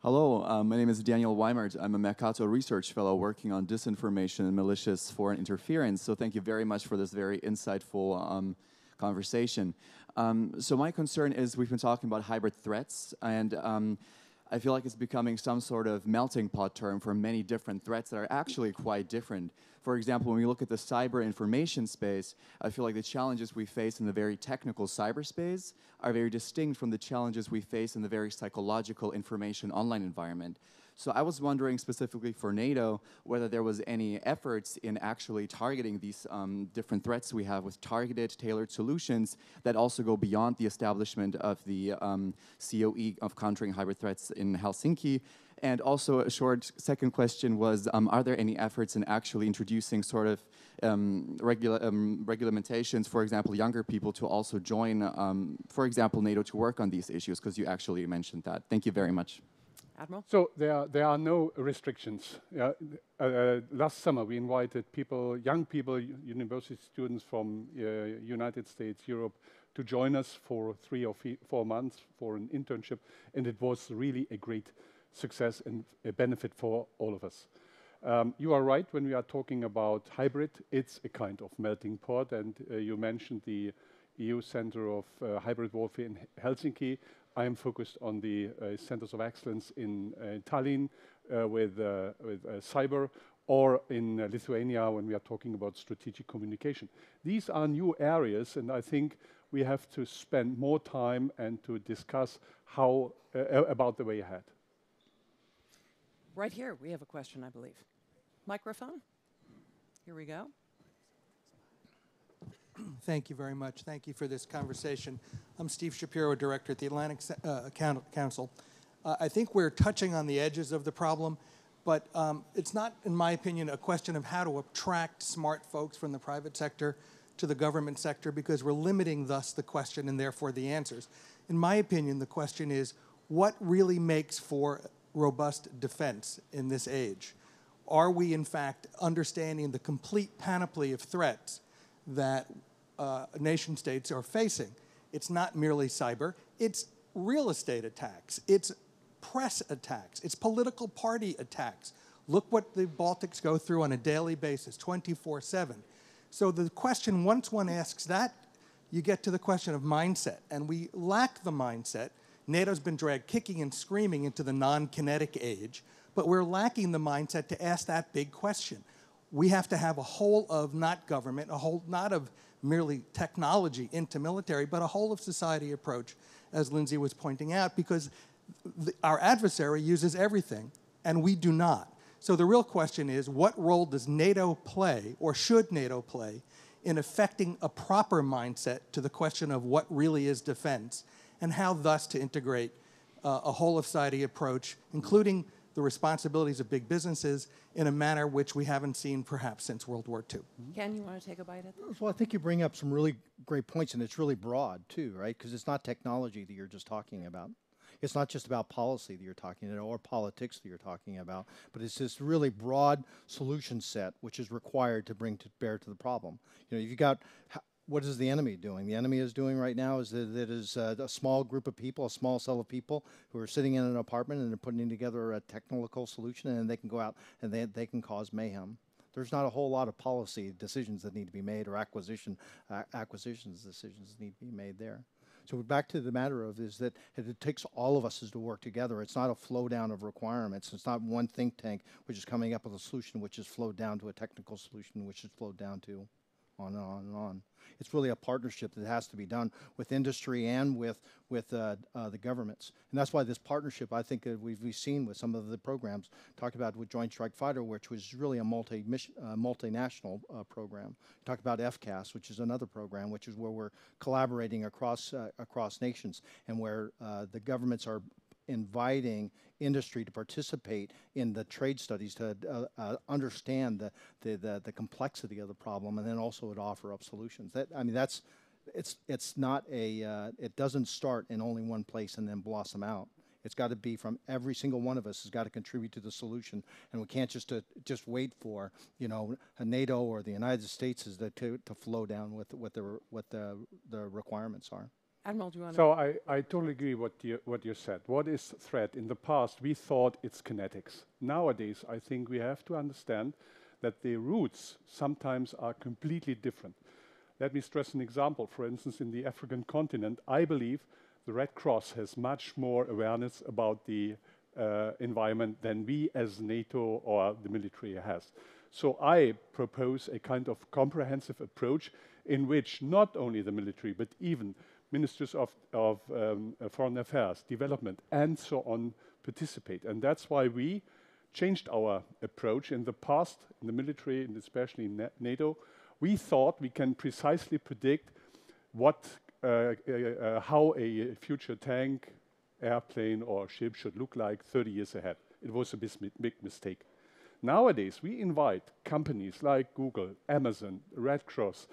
Hello, my name is Daniel Weimert. I'm a Mercator Research Fellow working on disinformation and malicious foreign interference. So thank you very much for this very insightful conversation. So my concern is we've been talking about hybrid threats, and I feel like it's becoming some sort of melting pot term for many different threats that are actually quite different. For example, when we look at the cyber information space, I feel like the challenges we face in the very technical cyberspace are very distinct from the challenges we face in the very psychological information online environment. So I was wondering specifically for NATO whether there was any efforts in actually targeting these different threats we have with targeted, tailored solutions that also go beyond the establishment of the COE of countering hybrid threats in Helsinki. And also a short second question was, are there any efforts in actually introducing sort of regulamentations, for example, younger people to also join, for example, NATO to work on these issues, because you actually mentioned that. Thank you very much. Admiral? So there are no restrictions. Last summer we invited young people, university students from United States, Europe, to join us for 3 or 4 months for an internship, and it was really a great success and a benefit for all of us. You are right, when we are talking about hybrid, it's a kind of melting pot, and you mentioned the EU Center of Hybrid Warfare in Helsinki. I am focused on the Centers of Excellence in Tallinn with cyber, or in Lithuania when we are talking about strategic communication. These are new areas, and I think we have to spend more time and to discuss how about the way ahead. Right here, we have a question, I believe. Microphone? Here we go. Thank you very much. Thank you for this conversation. I'm Steve Shapiro, Director at the Atlantic Council. I think we're touching on the edges of the problem, but it's not, in my opinion, a question of how to attract smart folks from the private sector to the government sector, because we're limiting thus the question and therefore the answers. In my opinion, the question is, what really makes for robust defense in this age? Are we, in fact, understanding the complete panoply of threats that nation states are facing? It's not merely cyber, it's real estate attacks, it's press attacks, it's political party attacks. Look what the Baltics go through on a daily basis, 24/7. So the question, once one asks that, you get to the question of mindset, and we lack the mindset. NATO's been dragged kicking and screaming into the non-kinetic age, but we're lacking the mindset to ask that big question. We have to have a whole of, not government, a whole, not of merely technology into military, but a whole of society approach, as Lindsay was pointing out, because our adversary uses everything, and we do not. So the real question is, what role does NATO play, or should NATO play, in affecting a proper mindset to the question of what really is defense, and how thus to integrate a whole of society approach, including the responsibilities of big businesses, in a manner which we haven't seen perhaps since World War II. Ken, you want to take a bite at that? Well, I think you bring up some really great points, and it's really broad too, right? Because it's not technology that you're just talking about. It's not just about policy that you're talking about or politics that you're talking about, but it's this really broad solution set which is required to bring to bear to the problem. You know, you've got, what is the enemy doing? The enemy is doing right now is that it is a small group of people, a small cell of people who are sitting in an apartment and they're putting together a technical solution, and they can go out and they can cause mayhem. There's not a whole lot of policy decisions that need to be made, or acquisitions decisions that need to be made there. So back to the matter of is that it takes all of us to work together. It's not a flow down of requirements. It's not one think tank which is coming up with a solution which is flowed down to a technical solution which is flowed down to on and on and on. It's really a partnership that has to be done with industry and with the governments. And that's why this partnership, I think we've seen with some of the programs, talked about with Joint Strike Fighter, which was really a multinational program. Talked about FCAS, which is another program, which is where we're collaborating across nations and where the governments are inviting industry to participate in the trade studies to understand the complexity of the problem, and then also to offer up solutions. It's not it doesn't start in only one place and then blossom out. It's got to be from every single one of us has got to contribute to the solution, and we can't just wait for a NATO or the United States to flow down with what the requirements are. Admiral, do you want to? So I totally agree what you said. What is threat? In the past, we thought it's kinetics. Nowadays, I think we have to understand that the routes sometimes are completely different. Let me stress an example. For instance, in the African continent, I believe the Red Cross has much more awareness about the environment than we as NATO or the military has. So I propose a kind of comprehensive approach in which not only the military, but even ministers of foreign affairs, development, and so on participate. And that's why we changed our approach in the past, in the military, and especially in NATO. We thought we can precisely predict how a future tank, airplane, or ship should look like 30 years ahead. It was a big mistake. Nowadays, we invite companies like Google, Amazon, Red Cross,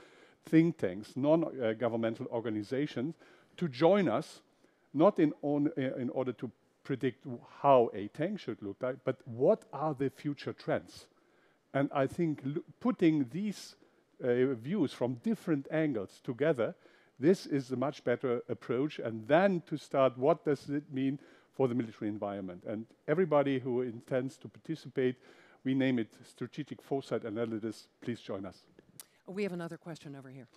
think tanks, non-governmental organizations to join us, not in order to predict how a tank should look like, but what are the future trends. And I think putting these views from different angles together, this is a much better approach, and then to start, what does it mean for the military environment? And everybody who intends to participate, we name it Strategic Foresight Analysis, please join us. We have another question over here.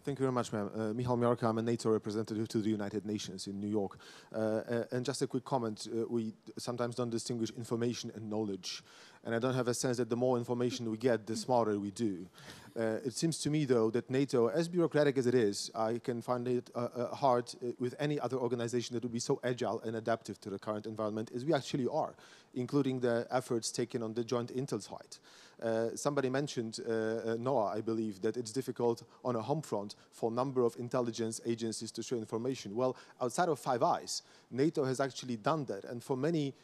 Thank you very much, ma'am. Michal Miorka, I'm a NATO representative to the United Nations in New York. And just a quick comment, we sometimes don't distinguish information and knowledge. And I don't have a sense that the more information we get, the smarter we do. It seems to me, though, that NATO, as bureaucratic as it is, I can find it hard with any other organization that would be so agile and adaptive to the current environment as we actually are, including the efforts taken on the joint intel side. Somebody mentioned, Noah, I believe, that it's difficult on a home front for a number of intelligence agencies to share information. Well, outside of Five Eyes, NATO has actually done that. And for many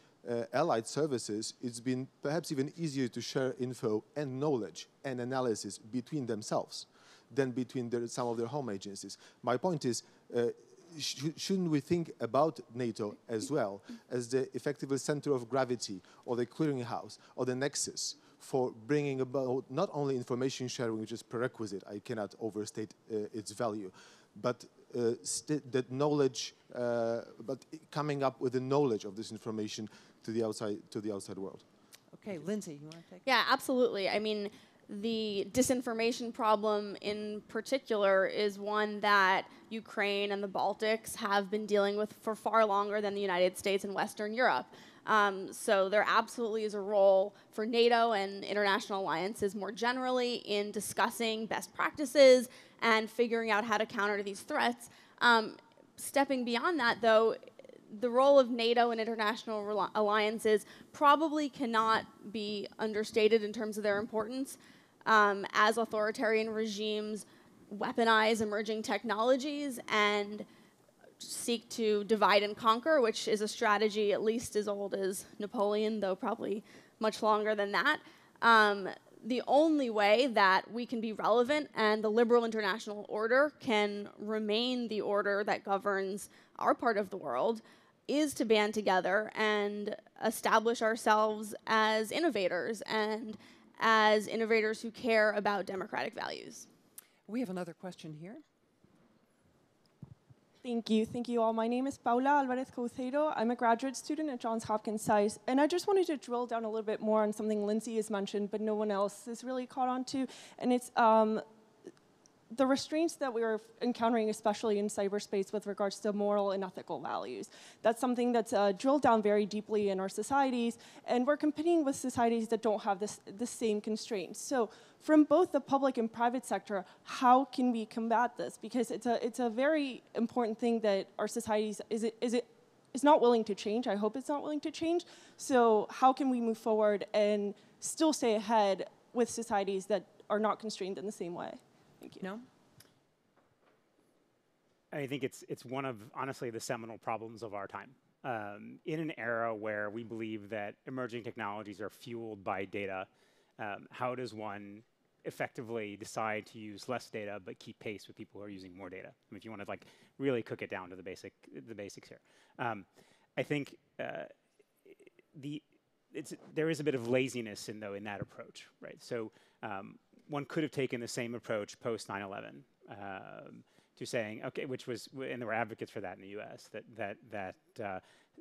allied services, it's been perhaps even easier to share info and knowledge and analysis between themselves than between some of their home agencies. My point is, shouldn't we think about NATO as well as the effective center of gravity or the clearinghouse or the nexus for bringing about not only information sharing, which is prerequisite, I cannot overstate its value, but that knowledge, but coming up with the knowledge of this information to the outside world. Okay, Lindsay, you want to take? Yeah, absolutely. I mean, the disinformation problem in particular is one that Ukraine and the Baltics have been dealing with for far longer than the United States and Western Europe. So there absolutely is a role for NATO and international alliances more generally in discussing best practices and figuring out how to counter these threats. Stepping beyond that, though, the role of NATO and international alliances probably cannot be understated in terms of their importance. As authoritarian regimes weaponize emerging technologies and seek to divide and conquer, which is a strategy at least as old as Napoleon, though probably much longer than that. The only way that we can be relevant and the liberal international order can remain the order that governs our part of the world is to band together and establish ourselves as innovators and as innovators who care about democratic values. We have another question here. Thank you all. My name is Paula Alvarez Caucedo. I'm a graduate student at Johns Hopkins SAIS, and I just wanted to drill down a little bit more on something Lindsay has mentioned, but no one else has really caught on to, and it's the restraints that we are encountering, especially in cyberspace with regards to moral and ethical values. That's something that's drilled down very deeply in our societies, and we're competing with societies that don't have the same constraints. So from both the public and private sector, how can we combat this? Because it's a very important thing that our societies is not willing to change. I hope it's not willing to change. So how can we move forward and still stay ahead with societies that are not constrained in the same way? Thank you. No? I think it's one of, honestly, the seminal problems of our time. In an era where we believe that emerging technologies are fueled by data, how does one effectively decide to use less data but keep pace with people who are using more data? I mean, if you want to like really cook it down to the basics here. I think there is a bit of laziness in that approach, right? So one could have taken the same approach post 9/11 to saying, okay, which was, and there were advocates for that in the U.S. that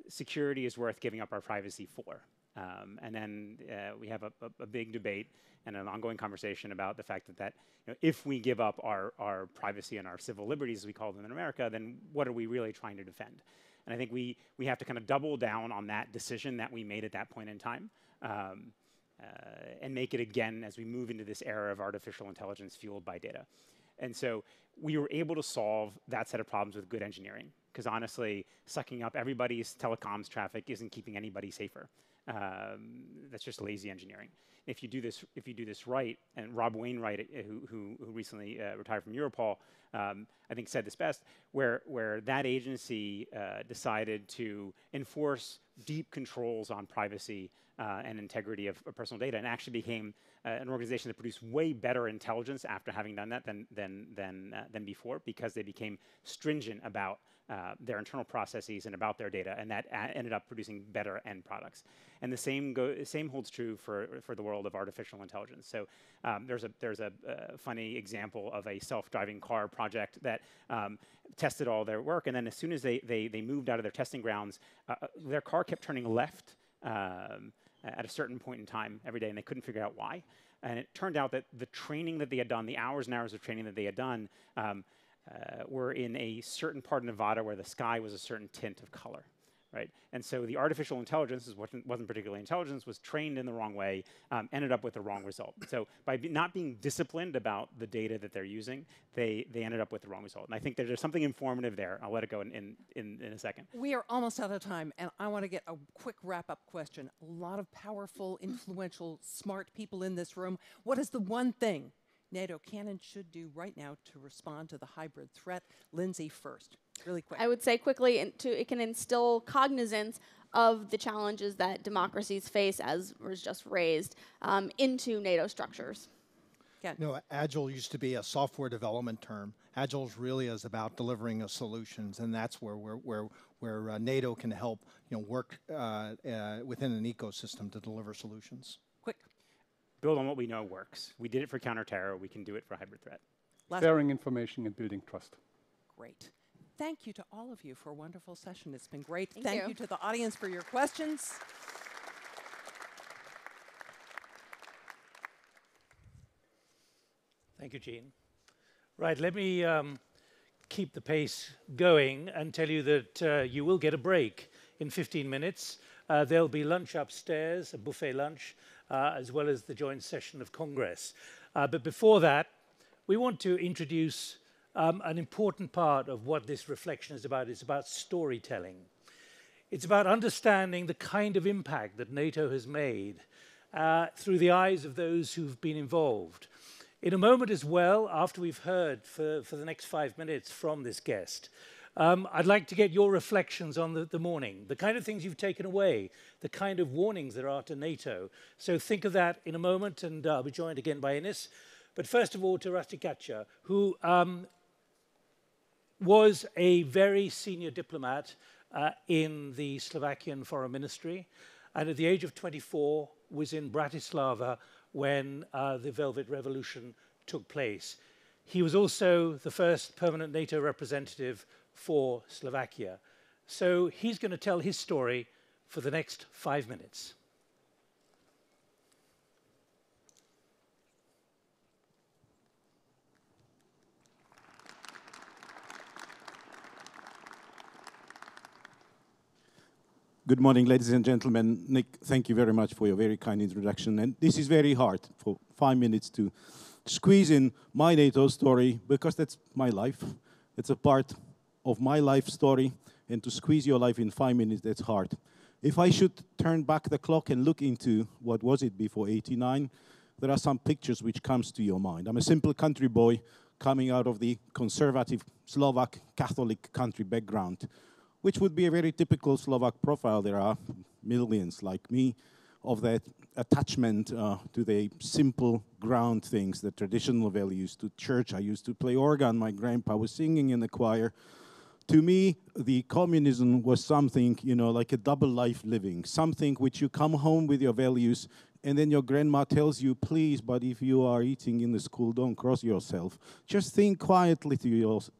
security is worth giving up our privacy for, and then we have a big debate and an ongoing conversation about the fact that if we give up our privacy and our civil liberties, as we call them in America, then what are we really trying to defend? And I think we have to kind of double down on that decision that we made at that point in time, and make it again as we move into this era of artificial intelligence fueled by data. And so we were able to solve that set of problems with good engineering, because honestly, sucking up everybody's telecoms traffic isn't keeping anybody safer. That's just lazy engineering. If you do this right, and Rob Wainwright, who recently retired from Europol, I think said this best, where that agency decided to enforce deep controls on privacy and integrity of personal data, and actually became an organization that produced way better intelligence after having done that than before, because they became stringent about their internal processes and about their data, and that ended up producing better end products. And the same holds true for the world of artificial intelligence. So there's a funny example of a self-driving car project that tested all their work, and then as soon as they moved out of their testing grounds, their car kept turning left at a certain point in time every day, and they couldn't figure out why. And it turned out that the training that they had done, the hours and hours of training that they had done, were in a certain part of Nevada where the sky was a certain tint of color, right? And so the artificial intelligence, wasn't particularly intelligence, was trained in the wrong way, ended up with the wrong result. So by not being disciplined about the data that they're using, they ended up with the wrong result. And I think there's something informative there. I'll let it go in a second. We are almost out of time, and I want to get a quick wrap-up question. A lot of powerful, influential, smart people in this room. What is the one thing NATO can and should do right now to respond to the hybrid threat? Lindsay first, really quick. I would say quickly, it can instill cognizance of the challenges that democracies face, as was just raised, into NATO structures. Agile used to be a software development term. Agile really is about delivering solutions, and that's where NATO can help work within an ecosystem to deliver solutions. Build on what we know works. We did it for counterterror. We can do it for hybrid threat. Sharing information and building trust. Great. Thank you to all of you for a wonderful session. It's been great. Thank you to the audience for your questions. Thank you, Jean. Right, let me keep the pace going and tell you that you will get a break in 15 minutes. There'll be lunch upstairs, a buffet lunch, as well as the joint session of Congress. But before that, we want to introduce an important part of what this reflection is about. It's about storytelling. It's about understanding the kind of impact that NATO has made through the eyes of those who've been involved. In a moment as well, after we've heard for the next 5 minutes from this guest, I'd like to get your reflections on the morning, the kind of things you've taken away, the kind of warnings there are to NATO. So think of that in a moment, and I'll be joined again by Ines. But first of all, to Rastikacia, who was a very senior diplomat in the Slovakian Foreign Ministry, and at the age of 24 was in Bratislava when the Velvet Revolution took place. He was also the first permanent NATO representative for Slovakia. So he's going to tell his story for the next 5 minutes. Good morning, ladies and gentlemen. Nick, thank you very much for your very kind introduction. And this is very hard for 5 minutes to squeeze in my NATO story, because that's my life. It's a part of my life story. And to squeeze your life in 5 minutes, that's hard. If I should turn back the clock and look into what was it before '89, there are some pictures which comes to your mind. I'm a simple country boy coming out of the conservative Slovak Catholic country background, which would be a very typical Slovak profile. There are millions like me of that attachment to the simple ground things, the traditional values, to church. I used to play organ. My grandpa was singing in the choir. To me, the communism was something, you know, like a double life living, something which you come home with your values, and then your grandma tells you, please, but if you are eating in the school, don't cross yourself. Just think quietly to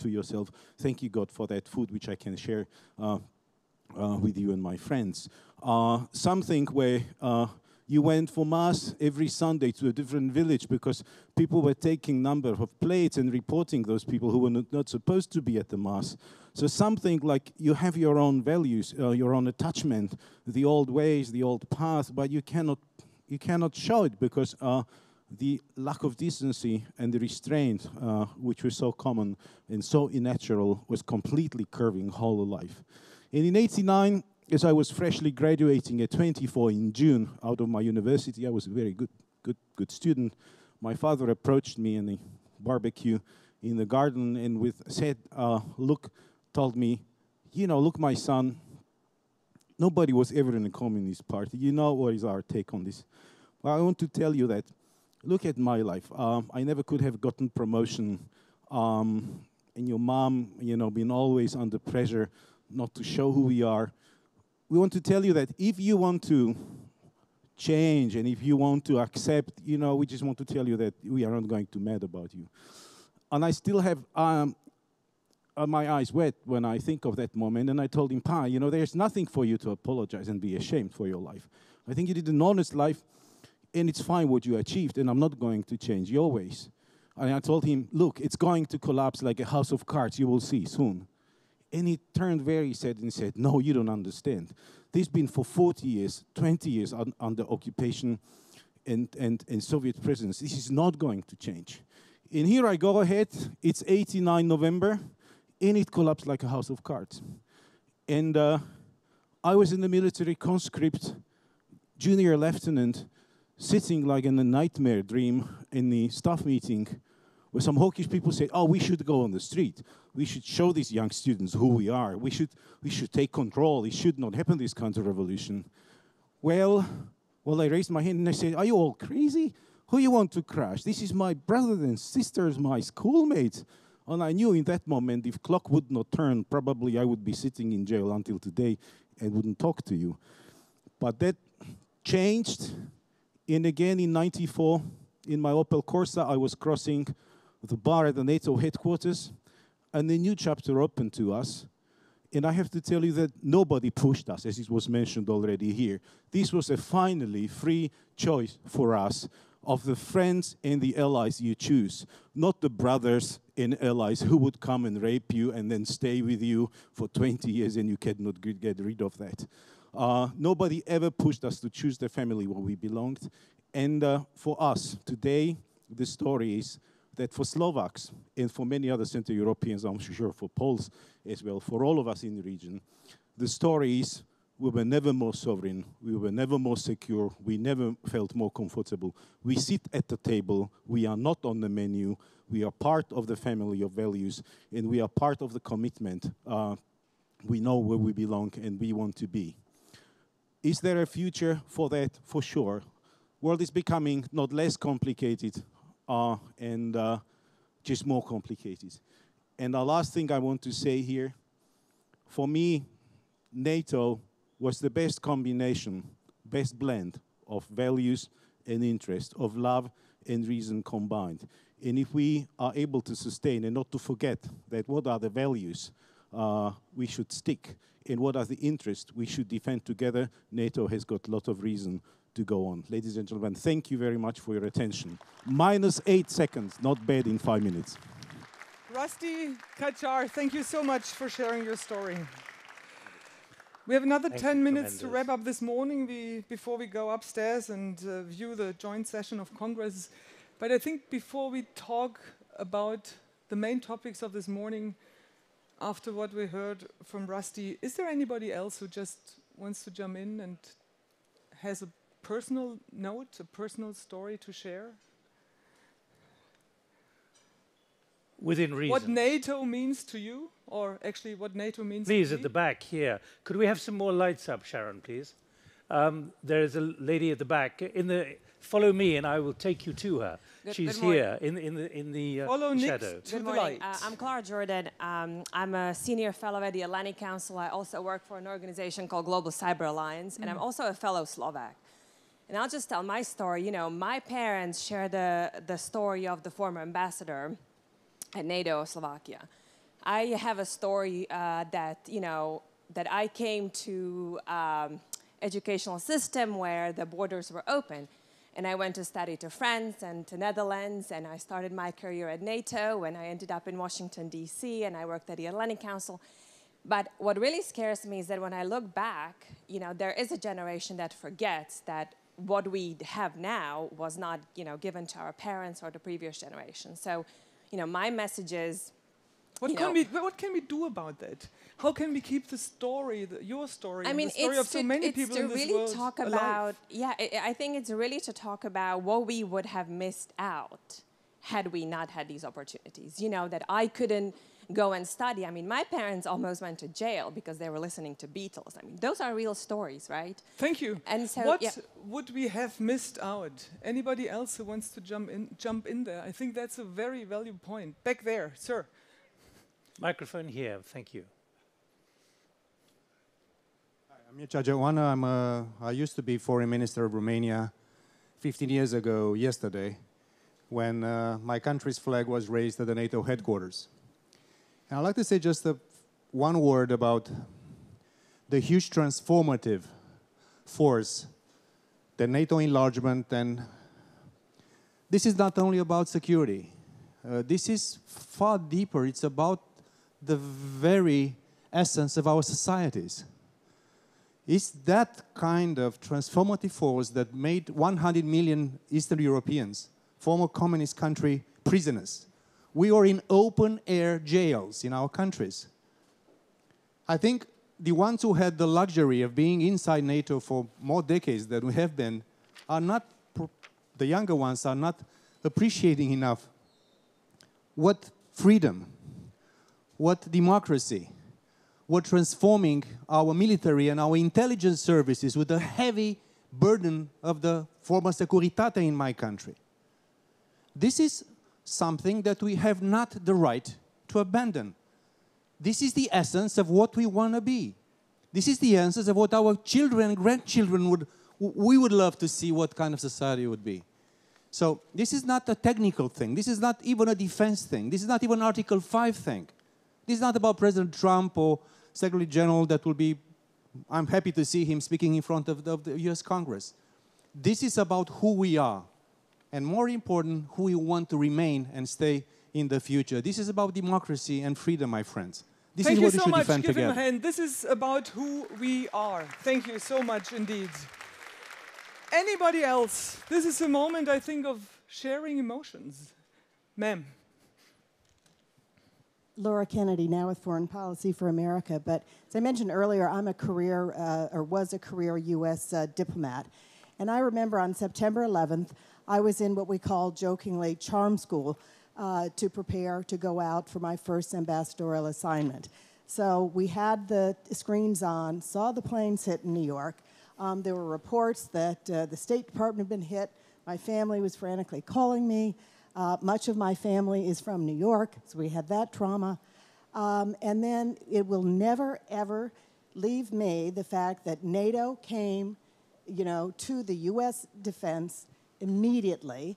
yourself, thank you, God, for that food which I can share with you and my friends. Something where you went for Mass every Sunday to a different village because people were taking number of plates and reporting those people who were not supposed to be at the Mass. So something like you have your own values, your own attachment, the old ways, the old path, but you cannot show it because the lack of decency and the restraint, which was so common and so unnatural, was completely curving whole life. And in '89, as I was freshly graduating at 24 in June out of my university, I was a very good student. My father approached me in the barbecue in the garden and told me, you know, look, my son, nobody was ever in a communist party. You know what is our take on this? Well, I want to tell you that, look at my life. I never could have gotten promotion. And your mom, you know, been always under pressure not to show who we are. We want to tell you that if you want to change and if you want to accept, you know, we just want to tell you that we are not going to mad about you. And I still have my eyes wet when I think of that moment. And I told him, Pa, you know, there's nothing for you to apologize and be ashamed for your life. I think you did an honest life, and it's fine what you achieved, and I'm not going to change your ways. And I told him, look, it's going to collapse like a house of cards. You will see soon. And he turned very sad and said, no, you don't understand. This has been for 40 years, 20 years under occupation and Soviet presence. This is not going to change. And here I go ahead. It's '89 November, and it collapsed like a house of cards. And I was in the military conscript, junior lieutenant, sitting like in a nightmare dream in the staff meeting, where some hawkish people said, oh, we should go on the street. We should show these young students who we are. We should take control. It should not happen, this counter-revolution. Well, I raised my hand and I said, are you all crazy? Who you want to crush? This is my brothers and sisters, my schoolmates. And I knew in that moment, if clock would not turn, probably I would be sitting in jail until today and wouldn't talk to you. But that changed. And again, in '94, in my Opel Corsa, I was crossing the bar at the NATO headquarters, and a new chapter opened to us. And I have to tell you that nobody pushed us, as it was mentioned already here. This was a finally free choice for us of the friends and the allies you choose, not the brothers and allies who would come and rape you and then stay with you for 20 years and you cannot get rid of that. Nobody ever pushed us to choose the family where we belonged. And for us, today, the story is that for Slovaks and for many other Central Europeans, I'm sure for Poles as well, for all of us in the region, the story is we were never more sovereign, we were never more secure, we never felt more comfortable. We sit at the table, we are not on the menu, we are part of the family of values, and we are part of the commitment. We know where we belong and we want to be. Is there a future for that? For sure. World is becoming not less complicated, and just more complicated. And the last thing I want to say here, for me, NATO was the best combination, best blend of values and interest, of love and reason combined. And if we are able to sustain and not to forget that what are the values we should stick and what are the interests we should defend together, NATO has got a lot of reason to go on. Ladies and gentlemen, thank you very much for your attention. -8 seconds, not bad in 5 minutes. Rusty Kachar, thank you so much for sharing your story. We have another Thank 10 you, minutes to tremendous. wrap up this morning before we go upstairs and view the joint session of Congress. But I think before we talk about the main topics of this morning, after what we heard from Rusty, is there anybody else who just wants to jump in and has a personal note, a personal story to share? Within reason. What NATO means to you, or actually what NATO means Please, to at me? the back here. Could we have some more lights up, Sharon, please? There is a lady at the back. Follow me, and I will take you to her. She's good here in the Follow shadow. Good morning. I'm Clara Jordan. I'm a senior fellow at the Atlantic Council. I also work for an organization called Global Cyber Alliance, and I'm also a fellow Slovak. And I'll just tell my story. You know, my parents share the story of the former ambassador at NATO Slovakia. I have a story that I came to educational system where the borders were open. And I went to study to France and to Netherlands, and I started my career at NATO, and I ended up in Washington, D.C., and I worked at the Atlantic Council. But what really scares me is that when I look back, there is a generation that forgets that what we have now was not, given to our parents or the previous generation. So, my message is, what can we do about that? How can we keep the story, your story, I mean, the story of so many people in this really world talk alive? about, I think it's really to talk about what we would have missed out had we not had these opportunities. That I couldn't go and study. I mean, my parents almost went to jail because they were listening to Beatles. I mean, those are real stories, right? Thank you. And so, what would we have missed out? Anybody else who wants to jump in there? I think that's a very valuable point. Back there, sir. Microphone here. Thank you. I'm Mircea Geoană. I used to be foreign minister of Romania 15 years ago yesterday when my country's flag was raised at the NATO headquarters. And I'd like to say just one word about the huge transformative force that NATO enlargement, and this is not only about security. This is far deeper. It's about the very essence of our societies. It's that kind of transformative force that made 100 million Eastern Europeans, former communist country, prisoners. We are in open-air jails in our countries. I think the ones who had the luxury of being inside NATO for more decades than we have been are not, the younger ones are not appreciating enough what freedom, what democracy, what transforming our military and our intelligence services with the heavy burden of the forma securitate in my country. This is something that we have not the right to abandon. This is the essence of what we want to be. This is the essence of what our children and grandchildren we would love to see what kind of society it would be. So this is not a technical thing. This is not even a defense thing. This is not even Article 5 thing. This is not about President Trump or Secretary General that will be, I'm happy to see him speaking in front of the US Congress. This is about who we are. And more important, who we want to remain and stay in the future. This is about democracy and freedom, my friends. This is what we should defend together. Give him a hand. This is about who we are. Thank you so much indeed. Anybody else? This is a moment, I think, of sharing emotions. Ma'am. Laura Kennedy, now with Foreign Policy for America. But as I mentioned earlier, I'm a career, or was a career U.S. Diplomat. And I remember on September 11th, I was in what we call jokingly charm school to prepare to go out for my first ambassadorial assignment. So we had the screens on, saw the planes hit in New York. There were reports that the State Department had been hit. My family was frantically calling me. Much of my family is from New York, so we had that trauma. And then it will never, ever leave me the fact that NATO came, to the U.S. defense immediately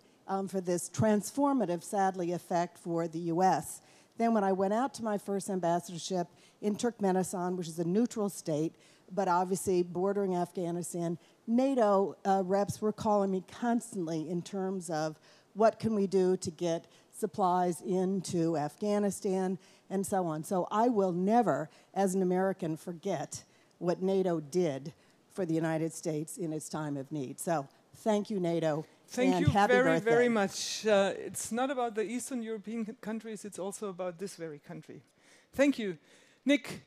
for this transformative, sadly, effect for the U.S. Then when I went out to my first ambassadorship in Turkmenistan, which is a neutral state, but obviously bordering Afghanistan, NATO reps were calling me constantly in terms of what can we do to get supplies into Afghanistan and so on. So I will never, as an American, forget what NATO did for the United States in its time of need. So thank you, NATO. Thank and you happy very, birthday. very much. It's not about the Eastern European countries, it's also about this very country. Thank you. Nick,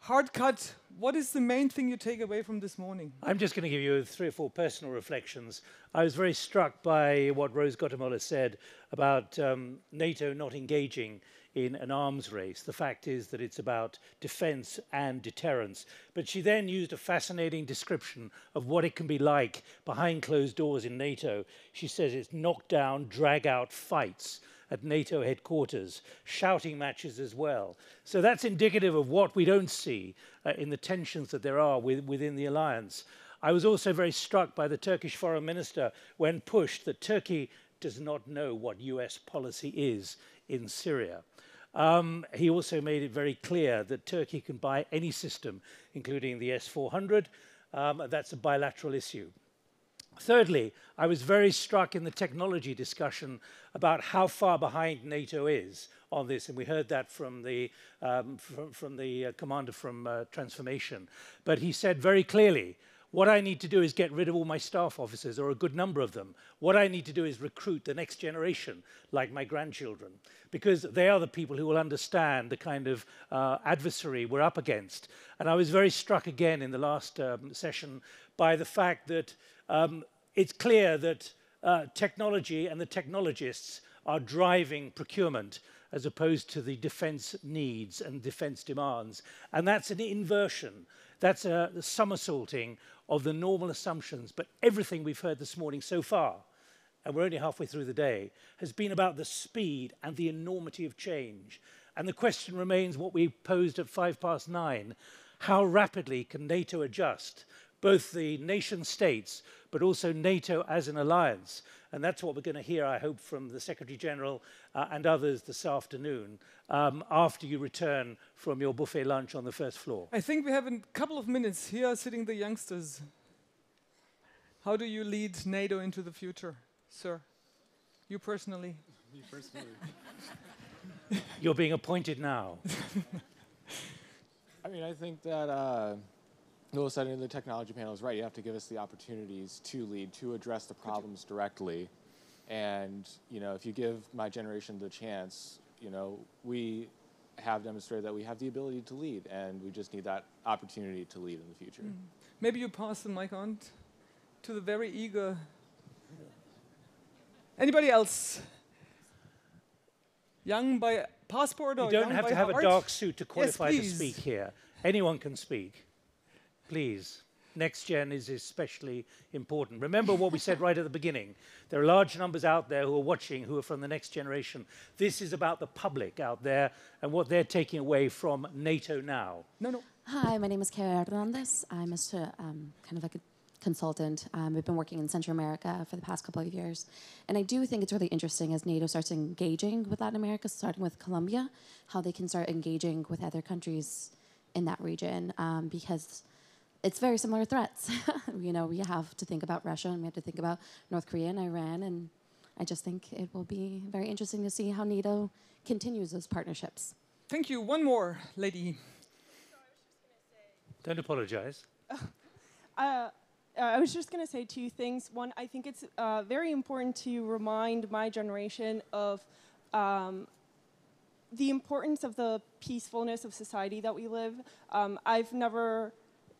hard cut, what is the main thing you take away from this morning? I'm just going to give you 3 or 4 personal reflections. I was very struck by what Rose Gottemoeller said about NATO not engaging in an arms race. The fact is that it's about defense and deterrence. But she then used a fascinating description of what it can be like behind closed doors in NATO. She says it's knockdown, drag-out fights at NATO headquarters, shouting matches as well. So that's indicative of what we don't see in the tensions that there are within the alliance. I was also very struck by the Turkish foreign minister when pushed that Turkey does not know what US policy is in Syria. He also made it very clear that Turkey can buy any system, including the S-400. That's a bilateral issue. Thirdly, I was very struck in the technology discussion about how far behind NATO is on this, and we heard that from the commander from Transformation. But he said very clearly, what I need to do is get rid of all my staff officers, or a good number of them. What I need to do is recruit the next generation, like my grandchildren, because they are the people who will understand the kind of adversary we're up against. And I was very struck again in the last session by the fact that it's clear that technology and the technologists are driving procurement as opposed to the defense needs and defense demands. And that's an inversion. That's a somersaulting of the normal assumptions. But everything we've heard this morning so far, and we're only halfway through the day, has been about the speed and the enormity of change. And the question remains what we posed at 9:05. How rapidly can NATO adjust, both the nation states, but also NATO as an alliance? And that's what we're going to hear, I hope, from the Secretary General and others this afternoon after you return from your buffet lunch on the first floor. I think we have a couple of minutes. Here are sitting the youngsters. How do you lead NATO into the future, sir? You personally? Me personally. You're being appointed now. I mean, I think that Noel said in the technology panel is right. You have to give us the opportunities to lead, to address the problems directly. And, you know, if you give my generation the chance, you know, we have demonstrated that we have the ability to lead, and we just need that opportunity to lead in the future. Maybe you pass the mic on to the very eager. Anybody else? Young by passport or you don't young have by to have heart? a dark suit to qualify Yes, to please. speak here. Anyone can speak. Please. Next gen is especially important. Remember what we said right at the beginning. There are large numbers out there who are watching who are from the next generation. This is about the public out there and what they're taking away from NATO now. No. Hi, my name is Kara Hernandez. I'm kind of like a consultant. We've been working in Central America for the past couple of years. And I do think it's really interesting as NATO starts engaging with Latin America, starting with Colombia, how they can start engaging with other countries in that region because it's very similar threats. You know, we have to think about Russia and we have to think about North Korea and Iran. And I just think it will be very interesting to see how NATO continues those partnerships. Thank you. One more, lady. Don't apologize. I was just going to say 2 things. One, I think it's very important to remind my generation of the importance of the peacefulness of society that we live. I've never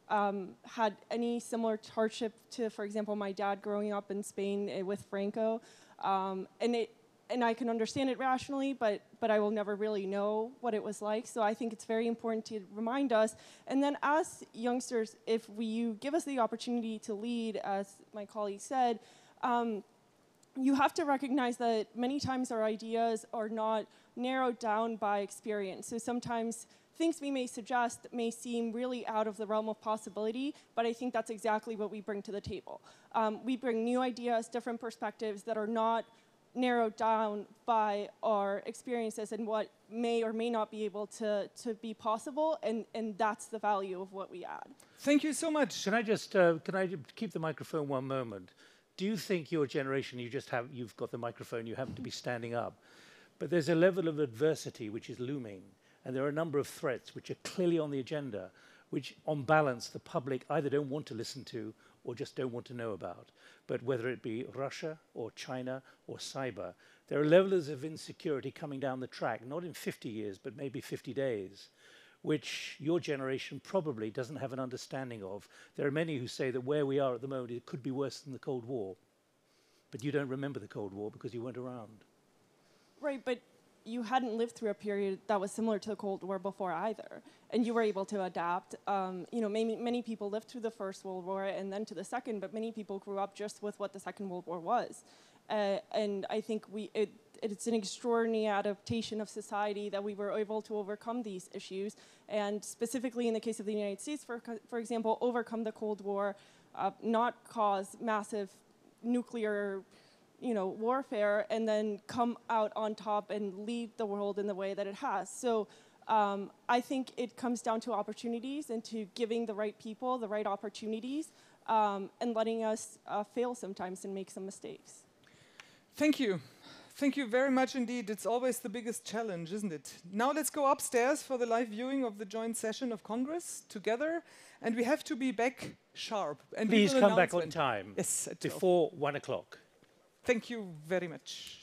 had any similar hardship to, for example, my dad growing up in Spain with Franco. And I can understand it rationally, but I will never really know what it was like. So I think it's very important to remind us. And then as youngsters, if you give us the opportunity to lead, as my colleague said, you have to recognize that many times our ideas are not narrowed down by experience. So sometimes things we may suggest may seem really out of the realm of possibility, but I think that's exactly what we bring to the table. We bring new ideas, different perspectives that are not narrowed down by our experiences and what may or may not be able to be possible, and that's the value of what we add. Thank you so much. Can I just keep the microphone one moment? Do you think your generation, you've got the microphone, you happen to be standing up, but there's a level of adversity which is looming, and there are a number of threats which are clearly on the agenda. which on balance the public either don't want to listen to or just don't want to know about. But whether it be Russia or China or cyber, there are levels of insecurity coming down the track, not in 50 years, but maybe 50 days, which your generation probably doesn't have an understanding of. There are many who say that where we are at the moment, it could be worse than the Cold War. But you don't remember the Cold War because you weren't around. Right, but you hadn't lived through a period that was similar to the Cold War before either, and you were able to adapt. Many people lived through the First World War and then to the Second, but many people grew up just with what the Second World War was. And I think it's an extraordinary adaptation of society that we were able to overcome these issues, and specifically in the case of the United States, for example, overcome the Cold War, not cause massive nuclear warfare, and then come out on top and lead the world in the way that it has. So I think it comes down to opportunities and to giving the right people the right opportunities and letting us fail sometimes and make some mistakes. Thank you. Thank you very much indeed. It's always the biggest challenge, isn't it? Now let's go upstairs for the live viewing of the joint session of Congress together. And we have to be back sharp. And please come back on time. Yes, before 1 o'clock. Thank you very much.